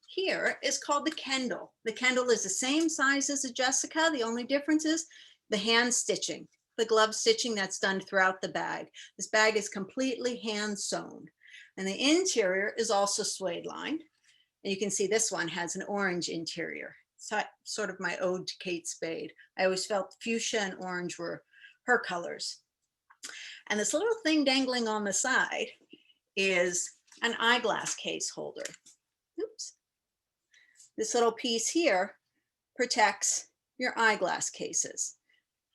here is called the Kendall. The Kendall is the same size as the Jessica. The only difference is the hand stitching, the glove stitching that's done throughout the bag. This bag is completely hand sewn, and the interior is also suede lined. And you can see this one has an orange interior. It's sort of my ode to Kate Spade. I always felt fuchsia and orange were her colors. And this little thing dangling on the side is an eyeglass case holder. Oops. This little piece here protects your eyeglass cases.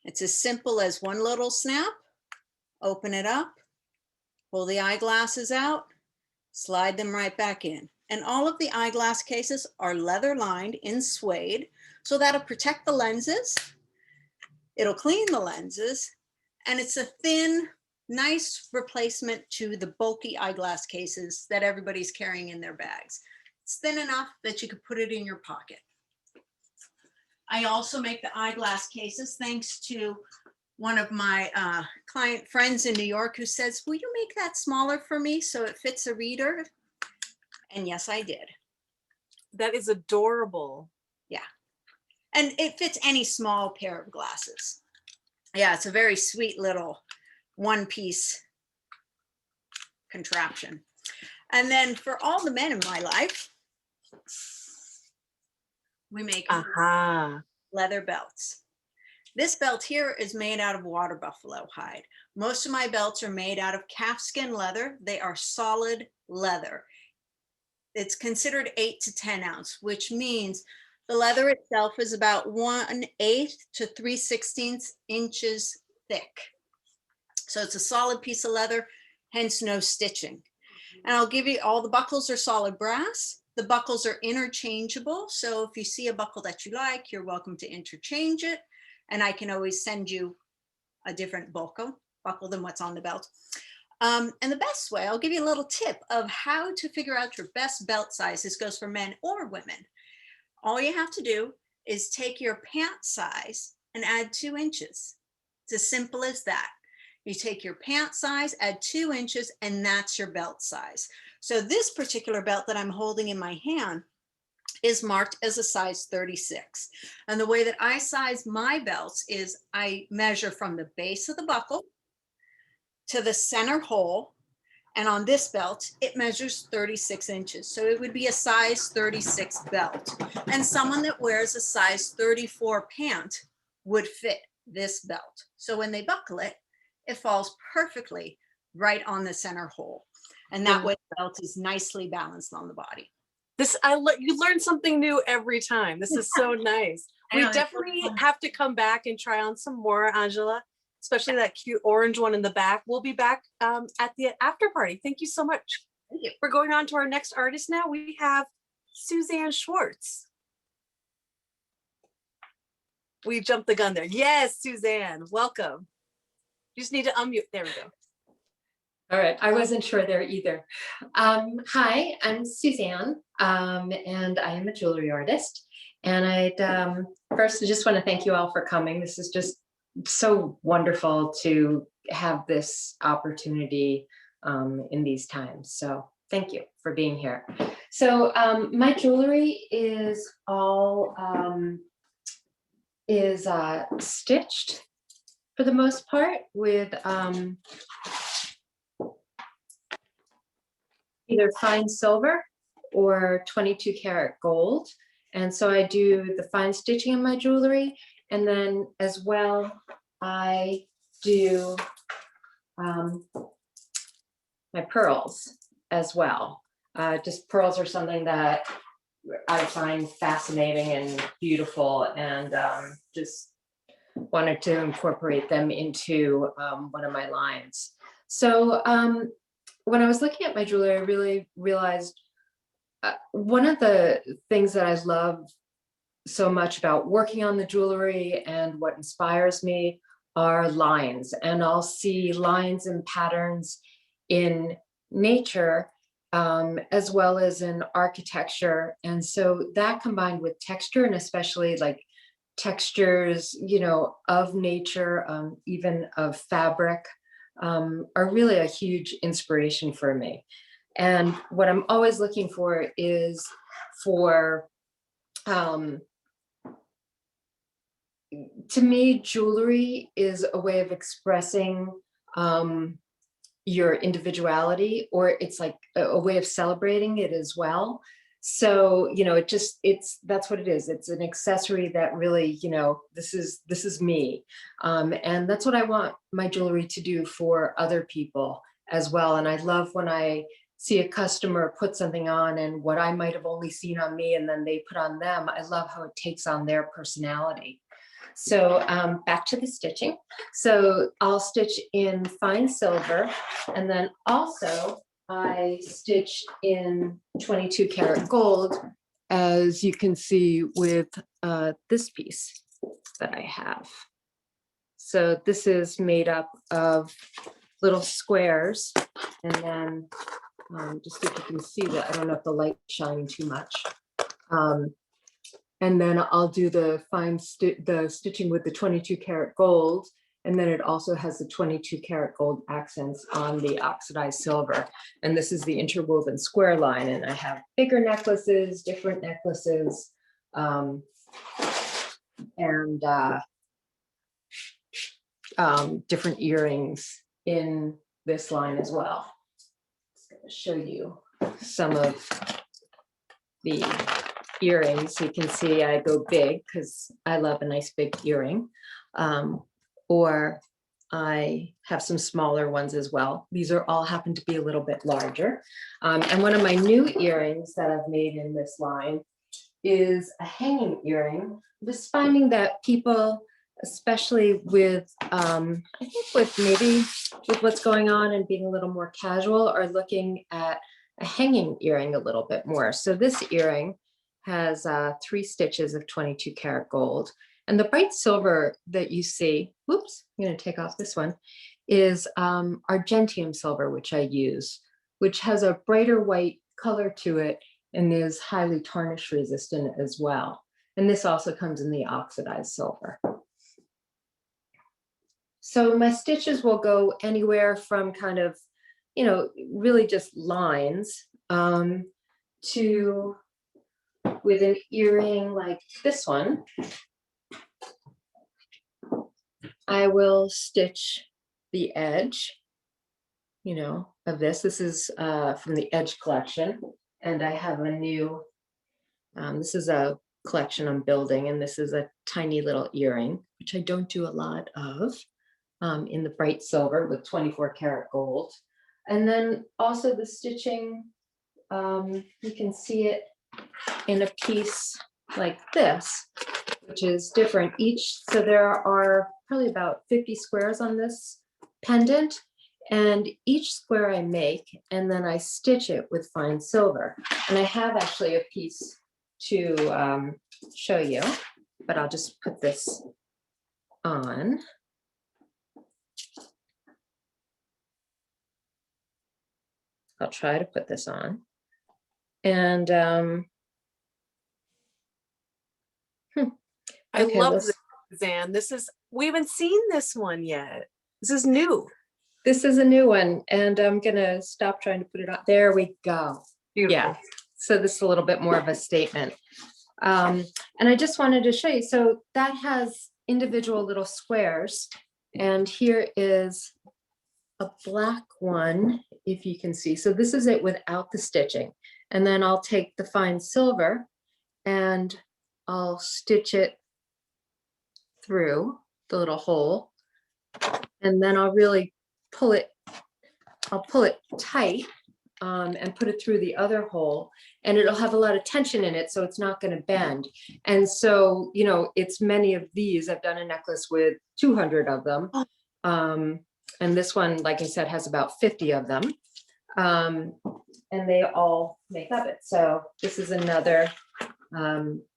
It's as simple as one little snap, open it up, pull the eyeglasses out, slide them right back in. And all of the eyeglass cases are leather lined in suede, so that'll protect the lenses, it'll clean the lenses, and it's a thin, nice replacement to the bulky eyeglass cases that everybody's carrying in their bags. It's thin enough that you could put it in your pocket. I also make the eyeglass cases thanks to one of my client friends in New York who says, will you make that smaller for me so it fits a reader? And yes, I did. That is adorable. Yeah. And it fits any small pair of glasses. Yeah, it's a very sweet little one-piece contraption. And then for all the men in my life, we make leather belts. This belt here is made out of water buffalo hide. Most of my belts are made out of calfskin leather. They are solid leather. It's considered 8 to 10 ounce, which means the leather itself is about 1/8 to 3/16 inches thick. So it's a solid piece of leather, hence no stitching. And I'll give you, all the buckles are solid brass. The buckles are interchangeable. So if you see a buckle that you like, you're welcome to interchange it. And I can always send you a different buckle than what's on the belt. And the best way, I'll give you a little tip of how to figure out your best belt size. This goes for men or women. All you have to do is take your pant size and add 2 inches. It's as simple as that. You take your pant size, add 2 inches, and that's your belt size. So this particular belt that I'm holding in my hand is marked as a size 36. And the way that I size my belts is I measure from the base of the buckle to the center hole. And on this belt, it measures 36 inches. So it would be a size 36 belt. And someone that wears a size 34 pant would fit this belt. So when they buckle it, it falls perfectly right on the center hole. And that way the belt is nicely balanced on the body. You learn something new every time. This is so nice. We definitely have to come back and try on some more, Angela. especially that cute orange one in the back. We'll be back at the after party. Thank you so much. Thank you. We're going on to our next artist now. We have Suzanne Schwartz. We jumped the gun there. Yes, Suzanne, welcome. You just need to unmute. There we go. All right, I wasn't sure there either. Hi, I'm Suzanne, and I am a jewelry artist. And I'd first just want to thank you all for coming. This is just so wonderful to have this opportunity in these times. So thank you for being here. So my jewelry is all stitched for the most part with either fine silver or 22 karat gold. And so I do the fine stitching in my jewelry. And then as well, I do my pearls as well. Just pearls are something that I find fascinating and beautiful, and just wanted to incorporate them into one of my lines. So when I was looking at my jewelry, I really realized one of the things that I love so much about working on the jewelry and what inspires me are lines. And I'll see lines and patterns in nature as well as in architecture. And so that combined with texture, and especially like textures, you know, of nature, even of fabric, are really a huge inspiration for me. And what I'm always looking for is for, to me, jewelry is a way of expressing your individuality, or it's like a way of celebrating it as well. So, you know, that's what it is. It's an accessory that really, you know, this is me. And that's what I want my jewelry to do for other people as well. And I love when I see a customer put something on and what I might have only seen on me and then they put on them. I love how it takes on their personality. So back to the stitching. So I'll stitch in fine silver, and then also I stitch in 22 karat gold, as you can see with this piece that I have. So this is made up of little squares, and then just if you can see that, I don't know if the light's shining too much. And then I'll do the stitching with the 22 karat gold. And then it also has the 22 karat gold accents on the oxidized silver. And this is the interwoven square line. And I have bigger necklaces, different necklaces, and different earrings in this line as well. I'm going to show you some of the earrings. You can see I go big because I love a nice big earring, or I have some smaller ones as well. These are all happen to be a little bit larger. And one of my new earrings that I've made in this line is a hanging earring. I'm just finding that people, especially with, I think with what's going on and being a little more casual, are looking at a hanging earring a little bit more. So this earring has 3 stitches of 22 karat gold. And the bright silver that you see, whoops, I'm going to take off this one, is Argentium silver, which I use, which has a brighter white color to it and is highly tarnish resistant as well. And this also comes in the oxidized silver. So my stitches will go anywhere from kind of, you know, really just lines to with an earring like this one. I will stitch the edge, you know, of this. This is from the Edge collection, and I have a new, this is a collection I'm building, and this is a tiny little earring, which I don't do a lot of, in the bright silver with 24 karat gold. And then also the stitching, you can see it in a piece like this, which is different. So there are probably about 50 squares on this pendant, and each square I make, and then I stitch it with fine silver. And I have actually a piece to show you, but I'll just put this on. I'll try to put this on. And I okay, love this, Suzanne. We haven't seen this one yet. This is new. this is a new one, and I'm gonna stop trying to put it on. There we go. Beautiful. Yeah, so this is a little bit more of a statement. And I just wanted to show you, so that has individual little squares, and here is a black one, if you can see. So this is it without the stitching. And then I'll take the fine silver and I'll stitch it through the little hole. And then I'll really pull it tight and put it through the other hole, and it'll have a lot of tension in it, so it's not going to bend. And so, you know, it's many of these. I've done a necklace with 200 of them. And this one, like I said, has about 50 of them. And they all make up it. So this is another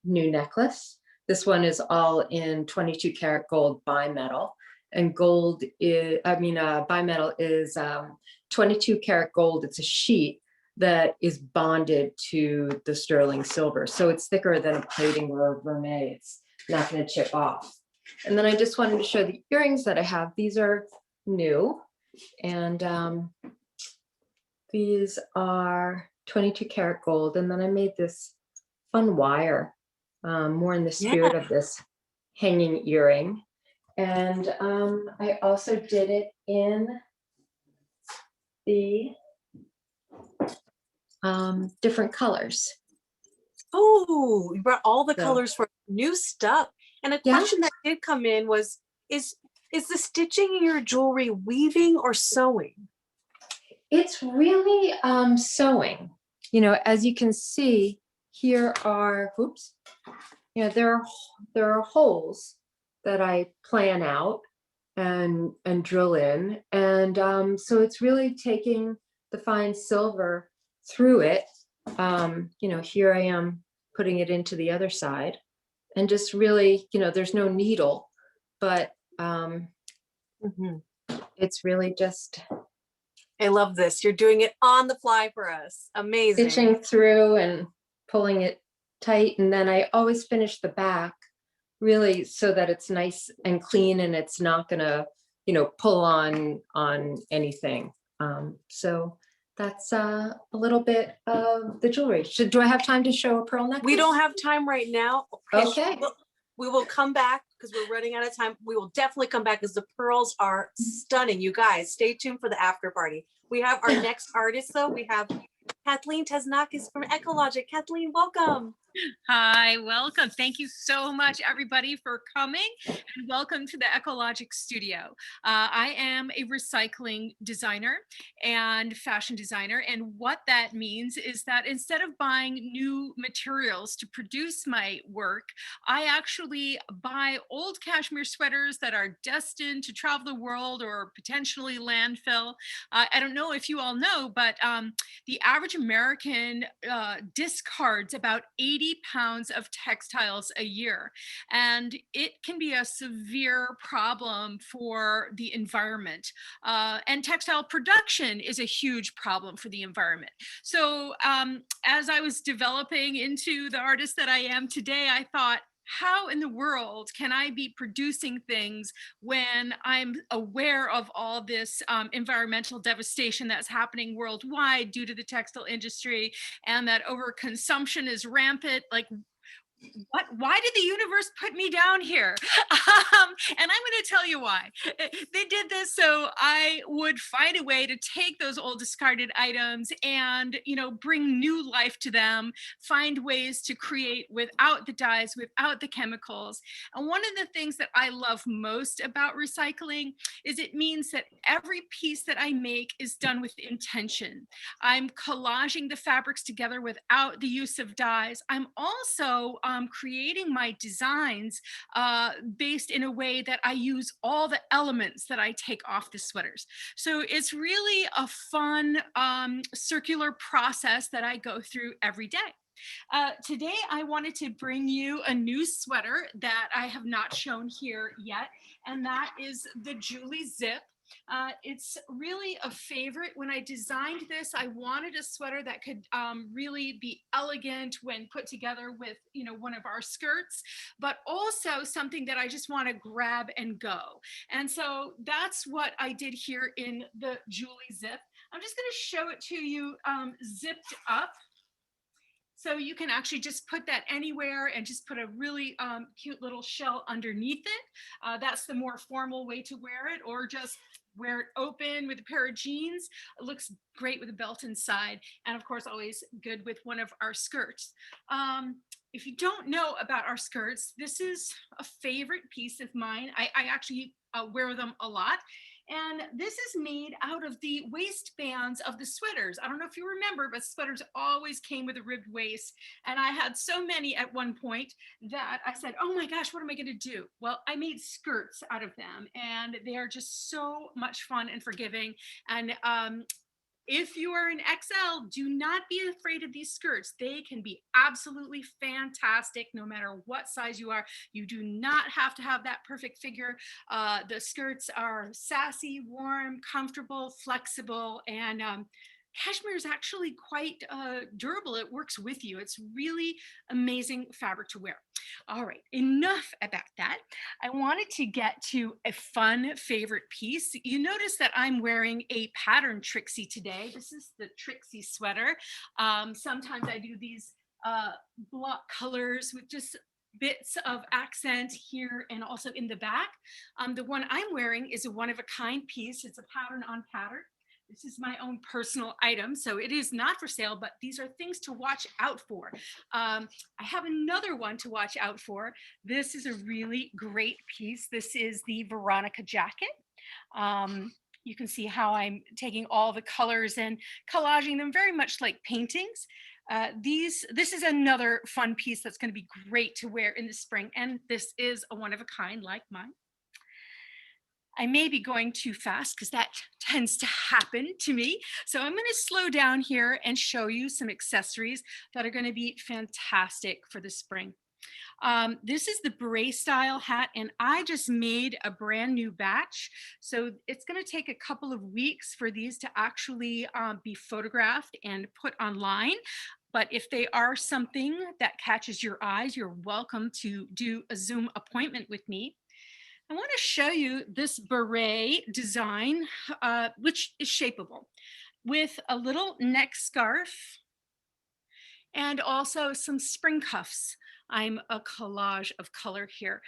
new necklace. This one is all in 22 karat gold bimetal. And gold is, bimetal is 22 karat gold. It's a sheet that is bonded to the sterling silver. So it's thicker than a plating or a vermeil. It's not going to chip off. And then I just wanted to show the earrings that I have. These are new, and these are 22 karat gold. And then I made this fun wire, more in the spirit of this hanging earring. And I also did it in the different colors. Oh, you brought all the colors for new stuff. And a question that did come in was, is the stitching in your jewelry weaving or sewing? It's really sewing. You know, as you can see, here are, oops, you know, there are holes that I plan out and drill in. And so it's really taking the fine silver through it. You know, here I am putting it into the other side, and just really, you know, there's no needle, but it's really just, I love this. You're doing it on the fly for us. Amazing. stitching through and pulling it tight. And then I always finish the back really so that it's nice and clean, and it's not gonna, you know, pull on anything. So that's a little bit of the jewelry. Do I have time to show a pearl necklace? We don't have time right now. Okay. We will come back because we're running out of time. We will definitely come back because the pearls are stunning. You guys, stay tuned for the after party. We have our next artist though. We have Kathleen Tesnakis from Ekologic. Kathleen, welcome. Hi, welcome. Thank you so much, everybody, for coming, and welcome to the Ekologic studio. I am a recycling designer and fashion designer, and what that means is that instead of buying new materials to produce my work, I actually buy old cashmere sweaters that are destined to travel the world or potentially landfill. I don't know if you all know, but the average American discards about 80 pounds of textiles a year, and it can be a severe problem for the environment. And textile production is a huge problem for the environment. So as I was developing into the artist that I am today, I thought, how in the world can I be producing things when I'm aware of all this environmental devastation that's happening worldwide due to the textile industry, and that overconsumption is rampant? Like, why did the universe put me down here? And I'm going to tell you why. They did this so I would find a way to take those old discarded items and, you know, bring new life to them, find ways to create without the dyes, without the chemicals. And one of the things that I love most about recycling is it means that every piece that I make is done with intention. I'm collaging the fabrics together without the use of dyes. I'm also creating my designs based in a way that I use all the elements that I take off the sweaters. So it's really a fun circular process that I go through every day. Today, I wanted to bring you a new sweater that I have not shown here yet, and that is the Julie Zip. It's really a favorite. When I designed this, I wanted a sweater that could really be elegant when put together with, you know, one of our skirts, but also something that I just want to grab and go. And so that's what I did here in the Julie Zip. I'm just going to show it to you zipped up. So you can actually just put that anywhere and just put a really cute little shell underneath it. That's the more formal way to wear it, or just wear it open with a pair of jeans. It looks great with a belt inside, and of course always good with one of our skirts. If you don't know about our skirts, this is a favorite piece of mine. I actually wear them a lot. And this is made out of the waistbands of the sweaters. I don't know if you remember, but sweaters always came with a ribbed waist. And I had so many at one point that I said, oh my gosh, what am I going to do? Well, I made skirts out of them, and they are just so much fun and forgiving. And if you are an XL, do not be afraid of these skirts. They can be absolutely fantastic no matter what size you are. You do not have to have that perfect figure. The skirts are sassy, warm, comfortable, flexible, and cashmere is actually quite durable. It works with you. It's really amazing fabric to wear. All right, enough about that. I wanted to get to a fun favorite piece. You notice that I'm wearing a pattern Trixie today. This is the Trixie sweater. Sometimes I do these block colors with just bits of accent here and also in the back. The one I'm wearing is a one-of-a-kind piece. It's a pattern on pattern. This is my own personal item, so it is not for sale, but these are things to watch out for. I have another one to watch out for. This is a really great piece. This is the Veronica jacket. You can see how I'm taking all the colors and collaging them very much like paintings. This is another fun piece that's going to be great to wear in the spring, and this is a one-of-a-kind like mine. I may be going too fast because that tends to happen to me. So I'm going to slow down here and show you some accessories that are going to be fantastic for the spring. This is the beret style hat, and I just made a brand new batch. So it's going to take a couple of weeks for these to actually be photographed and put online. But if they are something that catches your eyes, you're welcome to do a Zoom appointment with me. I want to show you this beret design, which is shapeable, with a little neck scarf and also some spring cuffs. I'm a collage of color here.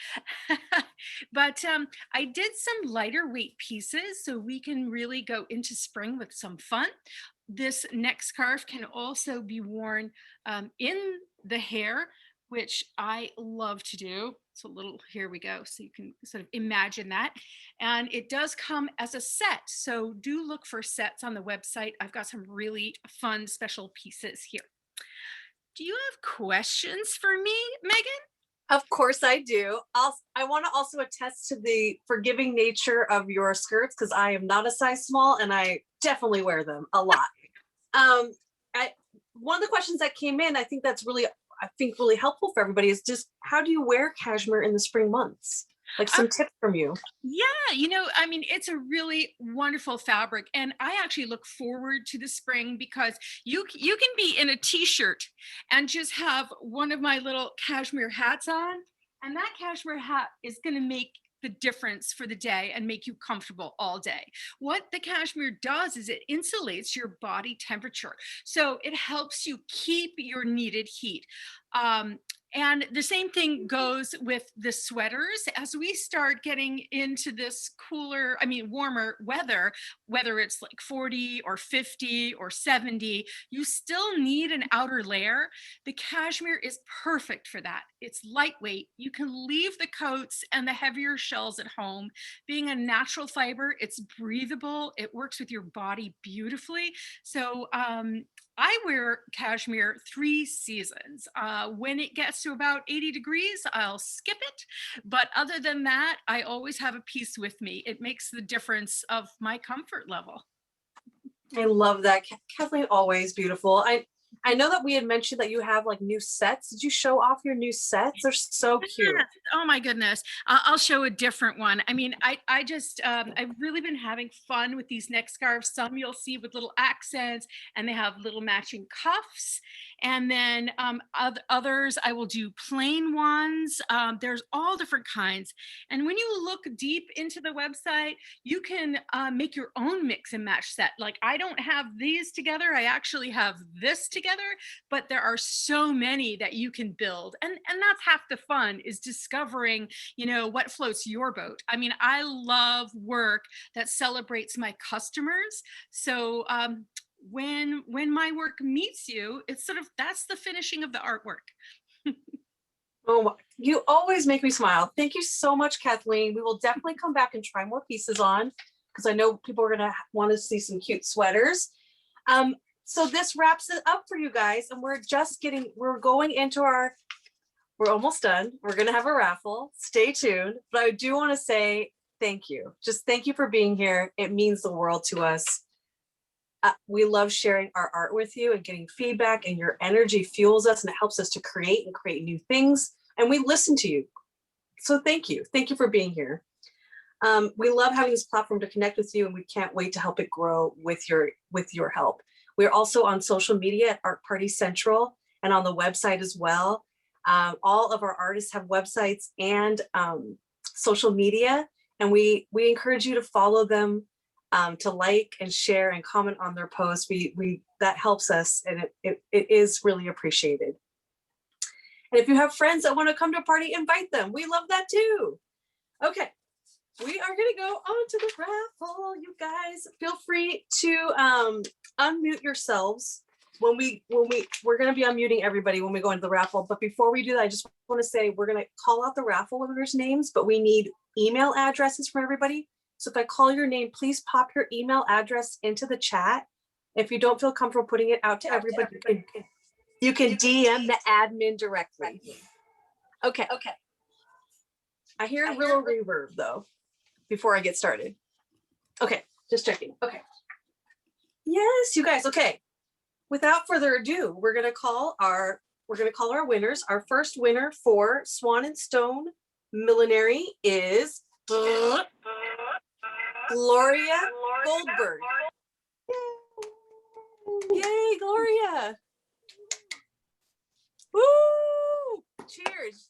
But I did some lighter weight pieces so we can really go into spring with some fun. This neck scarf can also be worn in the hair, which I love to do. So here we go. So you can sort of imagine that. And it does come as a set. So do look for sets on the website. I've got some really fun special pieces here. Do you have questions for me, Megan? Of course I do. I want to also attest to the forgiving nature of your skirts, because I am not a size small and I definitely wear them a lot. One of the questions that came in, I think that's really helpful for everybody, is just how do you wear cashmere in the spring months? Like some tips from you. Yeah, I mean, it's a really wonderful fabric, and I actually look forward to the spring because you can be in a t-shirt and just have one of my little cashmere hats on, and that cashmere hat is going to make the difference for the day and make you comfortable all day. What the cashmere does is it insulates your body temperature, so it helps you keep your needed heat. And the same thing goes with the sweaters. As we start getting into this warmer weather, whether it's like 40 or 50 or 70, you still need an outer layer. The cashmere is perfect for that. It's lightweight. You can leave the coats and the heavier shells at home. Being a natural fiber, it's breathable. It works with your body beautifully. So I wear cashmere 3 seasons. When it gets to about 80 degrees, I'll skip it. But other than that, I always have a piece with me. It makes the difference of my comfort level. I love that. Kathleen, always beautiful. I know that we had mentioned that you have like new sets. Did you show off your new sets? They're so cute. Yes. Oh my goodness. I'll show a different one. I mean, I just, I've really been having fun with these neck scarves. Some you'll see with little accents, and they have little matching cuffs. And then others, I will do plain ones. There's all different kinds. And when you look deep into the website, you can make your own mix and match set. Like, I don't have these together. I actually have this together, but there are so many that you can build. And that's half the fun, is discovering, you know, what floats your boat. I mean, I love work that celebrates my customers. So when my work meets you, it's sort of, that's the finishing of the artwork. Oh, you always make me smile. Thank you so much, Kathleen. We will definitely come back and try more pieces on, because I know people are gonna want to see some cute sweaters. So this wraps it up for you guys, and we're going into we're almost done. We're gonna have a raffle. Stay tuned. But I do want to say thank you. Just thank you for being here. It means the world to us. We love sharing our art with you and getting feedback, and your energy fuels us and it helps us to create new things. And we listen to you. So thank you. Thank you for being here. We love having this platform to connect with you, and we can't wait to help it grow with your help. We're also on social media at Art Party Central and on the website as well. All of our artists have websites and social media, and we encourage you to follow them, to like and share and comment on their posts. That helps us, and it is really appreciated. And if you have friends that want to come to a party, invite them. We love that too. Okay, we are gonna go on to the raffle. You guys, feel free to unmute yourselves. We're gonna be unmuting everybody when we go into the raffle. But before we do that, I just want to say we're gonna call out the raffle winners' names, but we need email addresses from everybody. So if I call your name, please pop your email address into the chat. If you don't feel comfortable putting it out to everybody, you can DM the admin directly. Okay. I hear a little reverb though, before I get started. Okay, just checking. Okay. Yes, you guys, okay. Without further ado, we're gonna call our winners. Our first winner for Swan&Stone Millinery is Gloria Goldberg. Yay, Gloria. Woo! Cheers.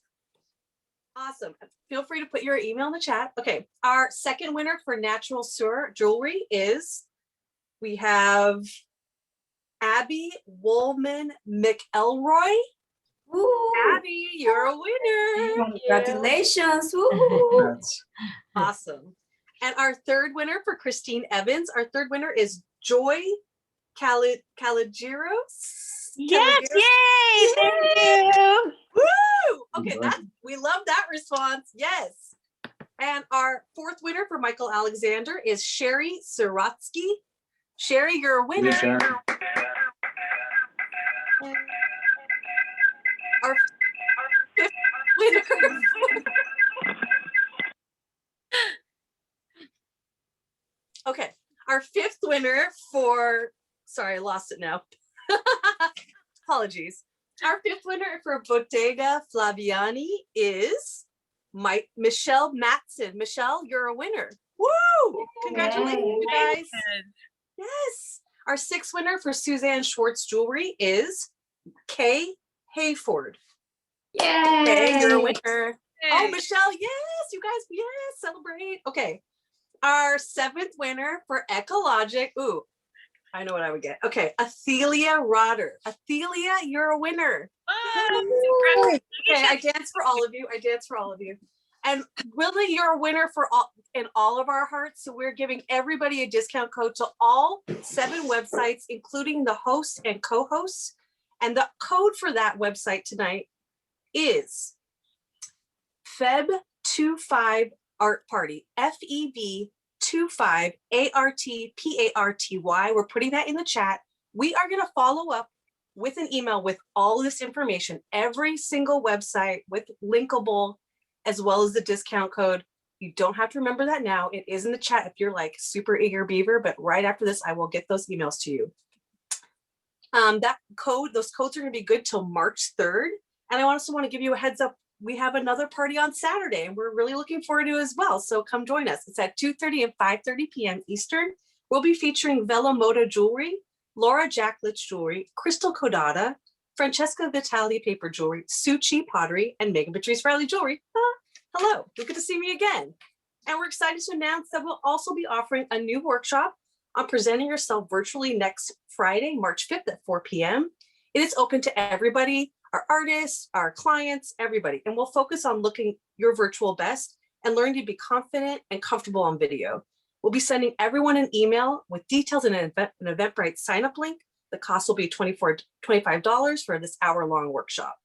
Awesome. Feel free to put your email in the chat. Okay, our second winner for Natural Sur Jewelry is, we have Abby Woolman McElroy. Woo! Abby, you're a winner. Congratulations. Woo! Awesome. And our third winner for Christine Evans, our third winner is Joy Caligiros. Yes, yay! Thank you. Woo! Okay, we love that response. Yes. And our fourth winner for Michael Alexander is Sherry Siratsky. Sherry, you're a winner. Sherry. Our fifth winner. Okay, our fifth winner for, sorry, I lost it now. Apologies. Our fifth winner for Bottega Flaviani is Michelle Matson. Michelle, you're a winner. Woo! Congratulations, you guys. Yes. Our sixth winner for Suzanne Schwartz Jewelry is Kay Hayford. Yay! Kay, you're a winner. Oh, Michelle, yes, you guys, yes, celebrate. Okay. Our seventh winner for Ekologic. Ooh, I know what I would get. Okay, Athelia Rotter. Athelia, you're a winner. Oh, okay, I dance for all of you. And really, you're a winner for all of our hearts. So we're giving everybody a discount code to all 7 websites, including the hosts and co-hosts. And the code for that website tonight is Feb25 Art Party. FEB25 ARTPARTY. We're putting that in the chat. We are going to follow up with an email with all this information, every single website with linkable, as well as the discount code. You don't have to remember that now. It is in the chat if you're like super eager beaver, but right after this, I will get those emails to you. Those codes are going to be good till March 3rd. And I also want to give you a heads up. We have another party on Saturday and we're really looking forward to it as well. So come join us. It's at 2:30 and 5:30 p.m. Eastern. We'll be featuring Vela Moda Jewelry, Laura Jacklitz Jewelry, Crystal Codata, Francesca Vitali Paper Jewelry, Suchi Pottery, and Meghan Patrice Riey Jewelry. Hello, you're good to see me again. And we're excited to announce that we'll also be offering a new workshop on presenting yourself virtually next Friday, March 5th at 4 p.m. It is open to everybody, our artists, our clients, everybody. And we'll focus on looking your virtual best and learning to be confident and comfortable on video. We'll be sending everyone an email with details and an Eventbrite sign-up link. The cost will be $25 for this hour-long workshop.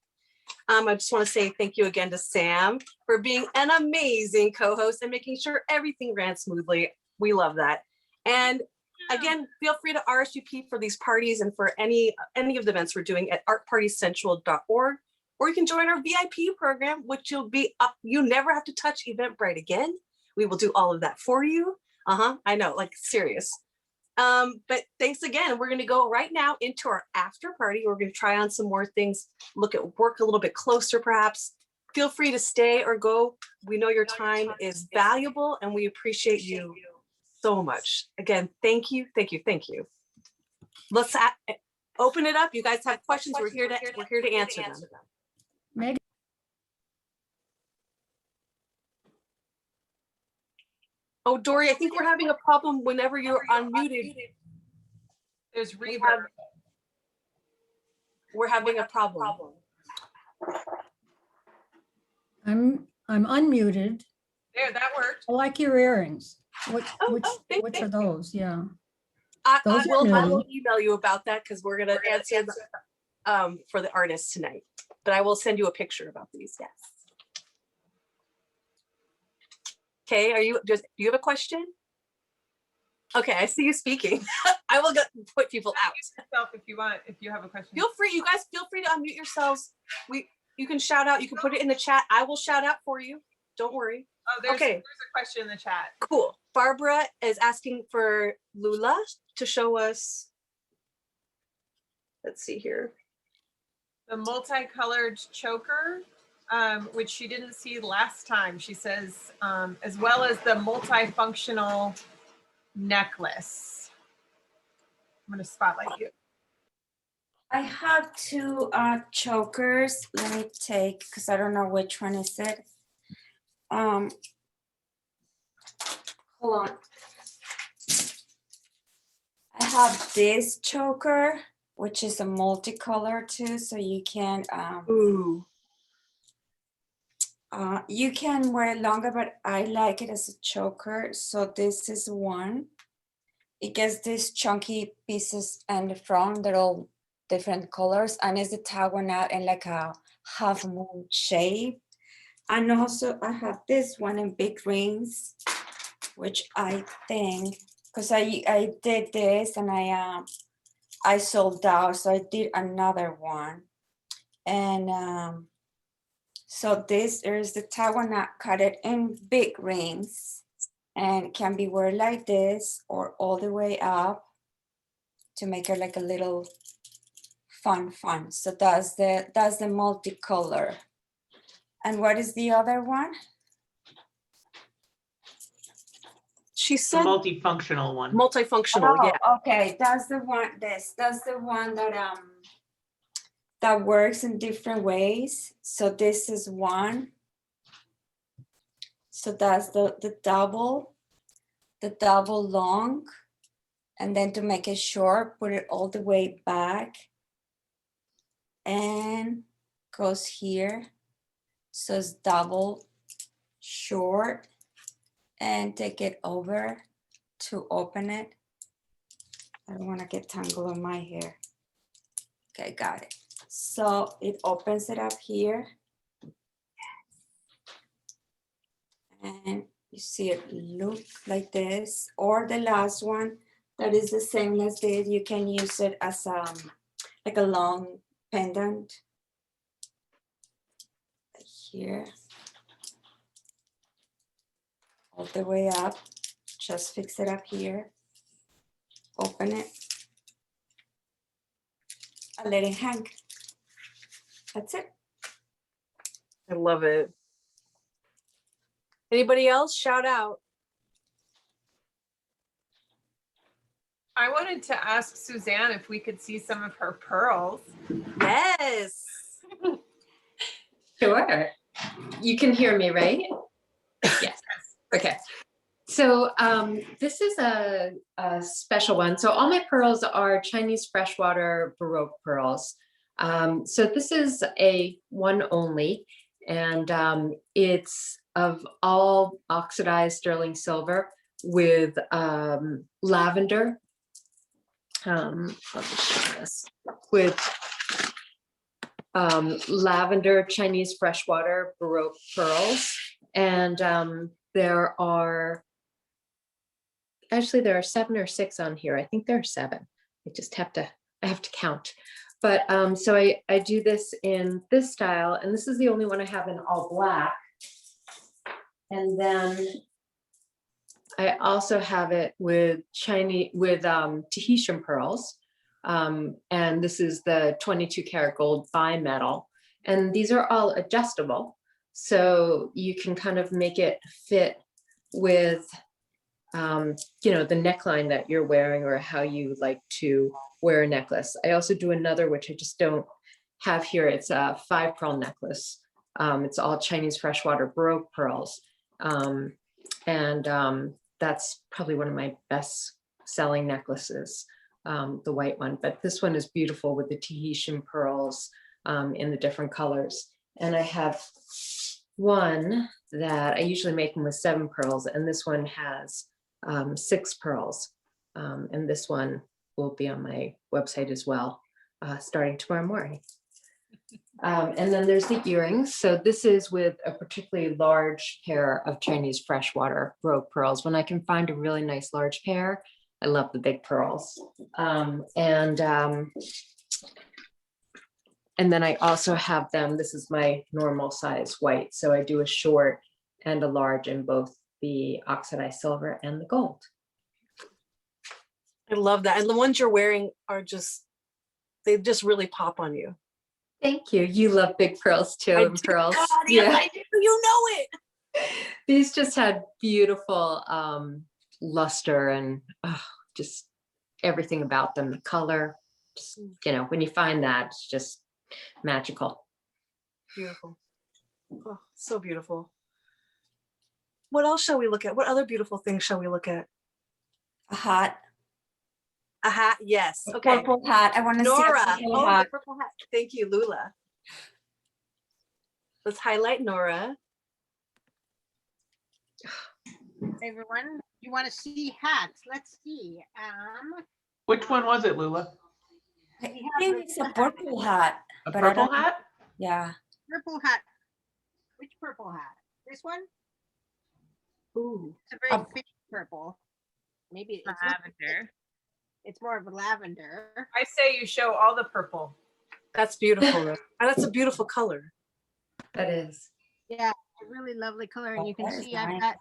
I just want to say thank you again to Sam for being an amazing co-host and making sure everything ran smoothly. We love that. And again, feel free to RSVP for these parties and for any of the events we're doing at artpartycentral.org, or you can join our VIP program, which you never have to touch Eventbrite again. We will do all of that for you. I know, like serious. But thanks again. We're going to go right now into our after party. We're going to try on some more things, look at work a little bit closer, perhaps. Feel free to stay or go. We know your time is valuable and we appreciate you so much. Again, thank you, thank you, thank you. Let's open it up. You guys have questions. We're here to answer them. Meghan. Oh, Dory, I think we're having a problem whenever you're unmuted. There's reverb. We're having a problem. I'm unmuted. There, that worked. I like your earrings. Which thanks. are those? Yeah. I Those are will new. email you about that because we're gonna answer for the artists tonight. But I will send you a picture about these. Yes. Okay. Do you have a question? Okay, I see you speaking. I will put people out. If you have a question. Feel free. You guys feel free to unmute yourselves. You can shout out. You can put it in the chat. I will shout out for you. Don't worry. Oh, there's a question in the chat. Cool. Barbara is asking for Lula to show us. Let's see here. The multicolored choker, which she didn't see last time. She says, as well as the multifunctional necklace. I'm going to spotlight you. I have two chokers. Let me take, because I don't know which one is it. Hold on. I have this choker, which is a multicolor too, so you can you can wear it longer, but I like it as a choker. So this is one. It gets these chunky pieces in the front. They're all different colors, and it's the tag out in like a half moon shape. And also I have this one in big rings, which I think, because I did this and I sold out, so I did another one. And so this is the Tawana cut it in big rings and can be worn like this or all the way up to make it like a little fun. So that's the multicolor. And what is the other one? She said multifunctional one. Multifunctional, oh, yeah. Okay, that's the one. That's the one that works in different ways. So this is one. So that's the double long, and then to make it short, put it all the way back and goes here. So it's double short, and take it over to open it. I don't want to get tangled on my hair. Okay, got it. So it opens it up here. And you see it look like this, or the last one That is the same as this. You can use it as like a long pendant. Here. All the way up. Just fix it up here. Open it. And let it hang. That's it. I love it. Anybody else? Shout out. I wanted to ask Suzanne if we could see some of her pearls. Yes. Sure. You can hear me, right? Yes. Okay. So this is a special one. So all my pearls are Chinese freshwater Baroque pearls. So this is a one only, and it's of all oxidized sterling silver with lavender. Let me show this with lavender Chinese freshwater Baroque pearls, and there are 7 or 6 on here. I think there are 7. I have to count. But so I do this in this style, and this is the only one I have in all black. And then I also have it with Tahitian pearls. And this is the 22 karat gold bimetal. And these are all adjustable. So you can kind of make it fit with, the neckline that you're wearing or how you like to wear a necklace. I also do another, which I just don't have here. It's a 5 pearl necklace. It's all Chinese freshwater Baroque pearls. That's probably one of my best selling necklaces, the white one. But this one is beautiful with the Tahitian pearls in the different colors. And I have one that I usually make them with 7 pearls, and this one has 6 pearls. And this one will be on my website as well, starting tomorrow morning. And then there's the earrings. So this is with a particularly large pair of Chinese freshwater Baroque pearls. When I can find a really nice large pair, I love the big pearls. And then I also have them, this is my normal size white. So I do a short and a large in both the oxidized silver and the gold. I love that. And the ones you're wearing are they just really pop on you. Thank you. You love big pearls too. And pearls. God, yes, I do. You know it. These just had beautiful luster and just everything about them. The color, just, when you find that, it's just magical. Beautiful. Oh, so beautiful. What else shall we look at? What other beautiful things shall we look at? A hat. A hat, yes. Okay. Purple hat. I want to see Nora. a purple Oh, hat. the purple hat. Thank you, Lula. Let's highlight Nora. Everyone, you want to see hats? Let's see. Which one was it, Lula? I think it's a purple hat. A but I purple don't- hat? Yeah. Purple hat. Which purple hat? This one? Ooh. It's a very big purple. Maybe it's Lavender. It's more of a lavender. I say you show all the purple. That's beautiful. That's a beautiful color. That is. Yeah, a really lovely color. And you can That is see I've nice. got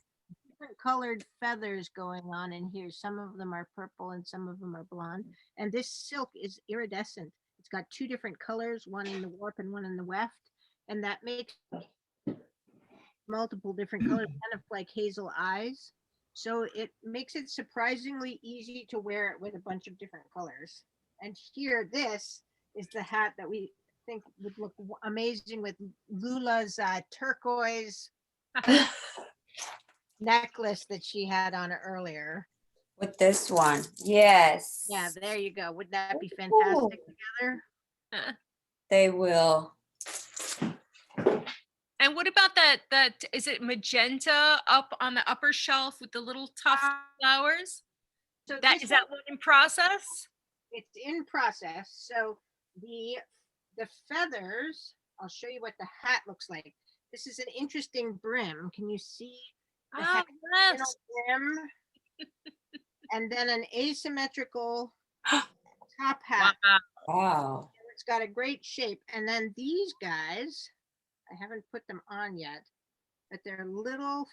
different colored feathers going on in here. Some of them are purple and some of them are blonde. And this silk is iridescent. It's got 2 different colors, one in the warp and one in the weft. And that makes multiple different colors, kind of like hazel eyes. So it makes it surprisingly easy to wear it with a bunch of different colors. And here, this is the hat that we think would look amazing with Lula's turquoise necklace that she had on earlier. With this one. Yes. Yeah, there you go. Would that be fantastic together? They will. And what about that is it magenta up on the upper shelf with the little tuft flowers? So That this is that one in process? It's in process. So the feathers, I'll show you what the hat looks like. This is an interesting brim. Can you see the Oh, hexagonal yes. brim? and then an asymmetrical top hat. Wow. It's got a great shape. And then these guys, I haven't put them on yet, but they're little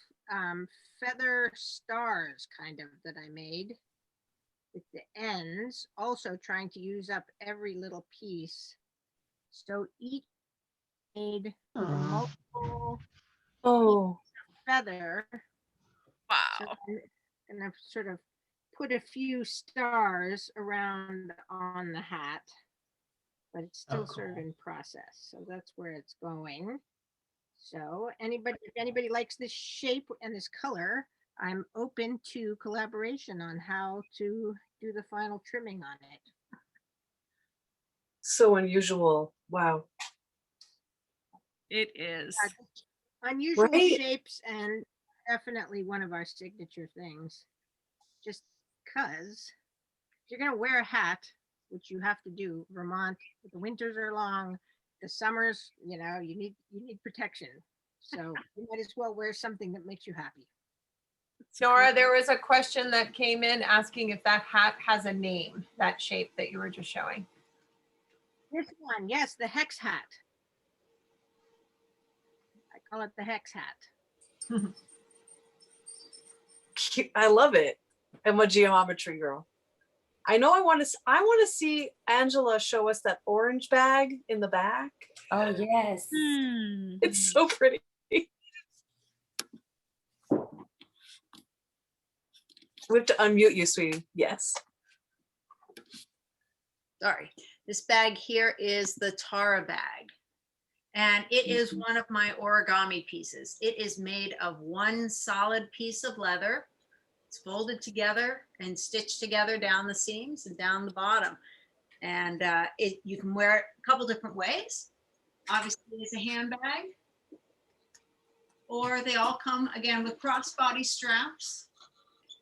feather stars kind of that I made with the ends, also trying to use up every little piece. So each made multiple Oh, feather. So Wow. I'm gonna sort of put a few stars around on the hat, but it's still sort of in process. So that's where it's going. So if anybody likes this shape and this color, I'm open to collaboration on how to do the final trimming on it. so unusual. Wow. It is. Unusual Right. shapes and definitely one of our signature things. Just because if you're gonna wear a hat, which you have to do, Vermont, the winters are long, the summers, you know, you need protection. So you might as well wear something that makes you happy. Nora, there was a question that came in asking if that hat has a name, that shape that you were just showing. This one, yes, the hex hat. I call it the hex hat. Cute. I love it. I'm a geometry girl. I know I want to see Angela show us that orange bag in the back. Oh, yes. Hmm. It's so pretty. We have to unmute you, sweetie. Yes. Sorry. This bag here is the Tara bag. And it is one of my origami pieces. It is made of one solid piece of leather. It's folded together and stitched together down the seams and down the bottom. And you can wear it a couple different ways. Obviously, it's a handbag. Or they all come, again, with crossbody straps.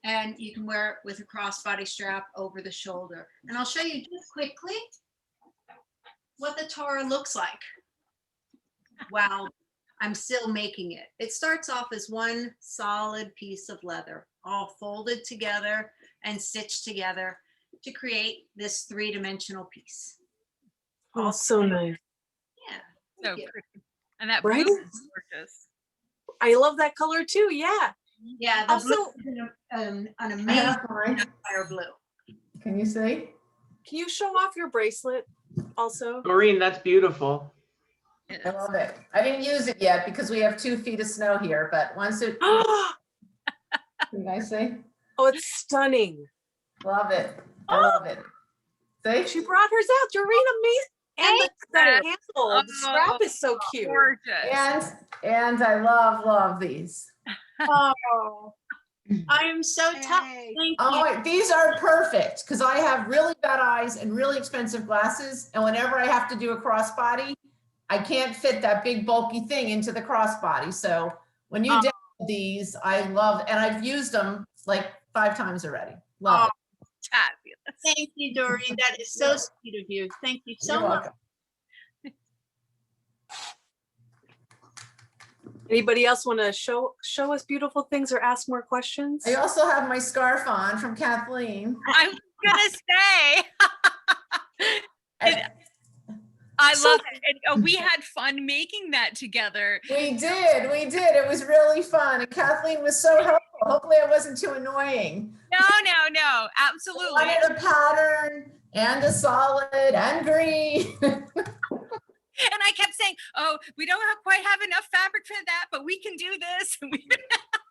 And you can wear it with a crossbody strap over the shoulder. And I'll show you just quickly what the Tara looks like while I'm still making it. It starts off as one solid piece of leather, all folded together and stitched together to create this three-dimensional piece. Oh, so nice. Yeah. So thank you. pretty. And that Right? blue is gorgeous. I love that color too. Yeah. Yeah, the Also- blue is an I amazing have mine. fire blue. Can you see? Can you show off your bracelet also? Doreen, that's beautiful. I love it. I didn't use it yet because we have 2 feet of snow here, but once it, Oh, can I say? it's stunning. Love it. I love it. She See? brought hers out. Doreen, amazing. And the handle, the strap is so cute. Gorgeous. And I love these. Oh, I am so tough. Yay. Thank Oh, you. wait, these are perfect because I have really bad eyes and really expensive glasses. And whenever I have to do a crossbody, I can't fit that big bulky thing into the crossbody. So when you did these, I love, and I've used them like 5 times already. Love it. Fabulous. Thank you, Doreen. That is so sweet of you. Thank you so You're much. welcome. Anybody else want to show us beautiful things or ask more questions? I also have my scarf on from Kathleen. I was gonna say. I So- love it. And we had fun making that together. We did. It was really fun. And Kathleen was so helpful. Hopefully I wasn't too annoying. No, I absolutely. wanted a pattern and a solid and green. And I kept saying, "Oh, we don't quite have enough fabric for that, but we can do this."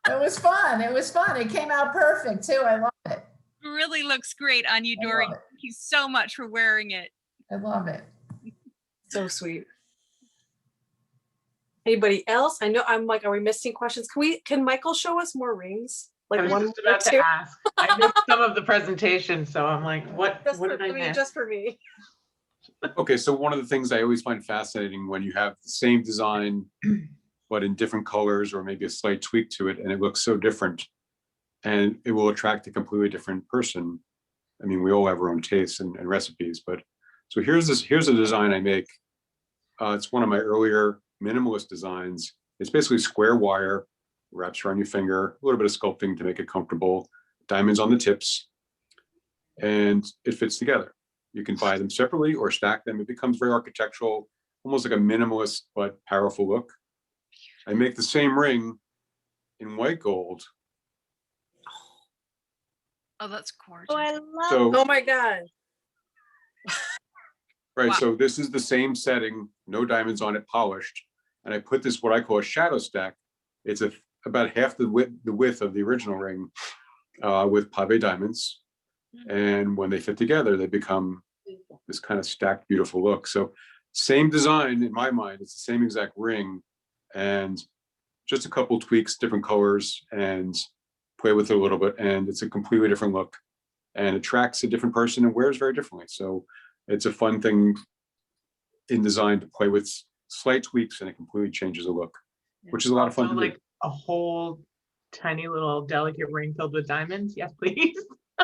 It was fun. It came out perfect too. I love it. Really looks great on you, I love Doreen. it. Thank you so much for wearing it. I love it. So sweet. Anybody else? I know I'm like, are we missing questions? Can Michael show us more rings? I Like was one just or about two? to ask. I missed some of the presentation, so I'm like, what Just did for I me, miss? just for me. Okay, so one of the things I always find fascinating when you have the same design, but in different colors or maybe a slight tweak to it, and it looks so different, and it will attract a completely different person. I mean, we all have our own tastes and recipes, but so here's a design I make. It's one of my earlier minimalist designs. It's basically square wire, wraps around your finger, a little bit of sculpting to make it comfortable, diamonds on the tips, and it fits together. You can buy them separately or stack them. It becomes very architectural, almost like a minimalist but powerful look. I make the same ring in white gold. Oh, that's gorgeous. Oh, I love So, Oh my God. right, Wow. so this is the same setting, no diamonds on it, polished. And I put this, what I call a shadow stack. It's about half the width of the original ring with pave diamonds. And when they fit together, they become this kind of stacked, beautiful look. So same design in my mind, it's the same exact ring and just a couple tweaks, different colors, and play with it a little bit. And it's a completely different look and attracts a different person and wears very differently. So it's a fun thing in design to play with slight tweaks and it completely changes the look, which is a lot of fun So to like do. a whole tiny little delicate ring filled with diamonds. Yes, please.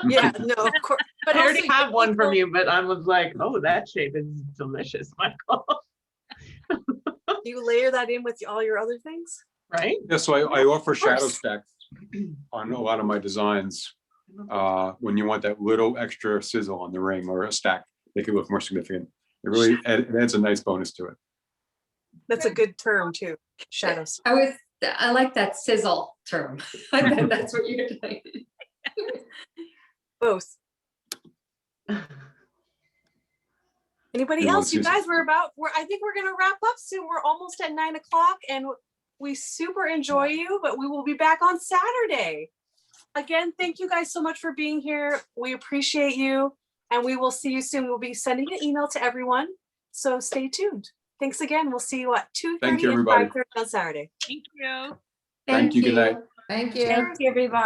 Yeah, no, of course. But I already also, have one from people- you, but I was like, oh, that shape is delicious, Michael. You layer that in with all your other things? Right? Yeah, so I offer shadow course. stacks on a lot of my designs. When you want that little extra sizzle on the ring or a stack, make it look more significant. It really adds a nice bonus to it. That's a good term too. Shadows. I like that sizzle term. I think that's what you're doing. Both. Anybody You want else? You Susan? guys, I think we're gonna wrap up soon. We're almost at 9 o'clock and we super enjoy you, but we will be back on Saturday. Again, thank you guys so much for being here. We appreciate you and we will see you soon. We'll be sending an email to everyone. So stay tuned. Thanks again. We'll see you at 2:30 Thank you, and everybody. 5:30 on Saturday. Thank you. Thank you. Good night. Thank you. Thank you, everybody.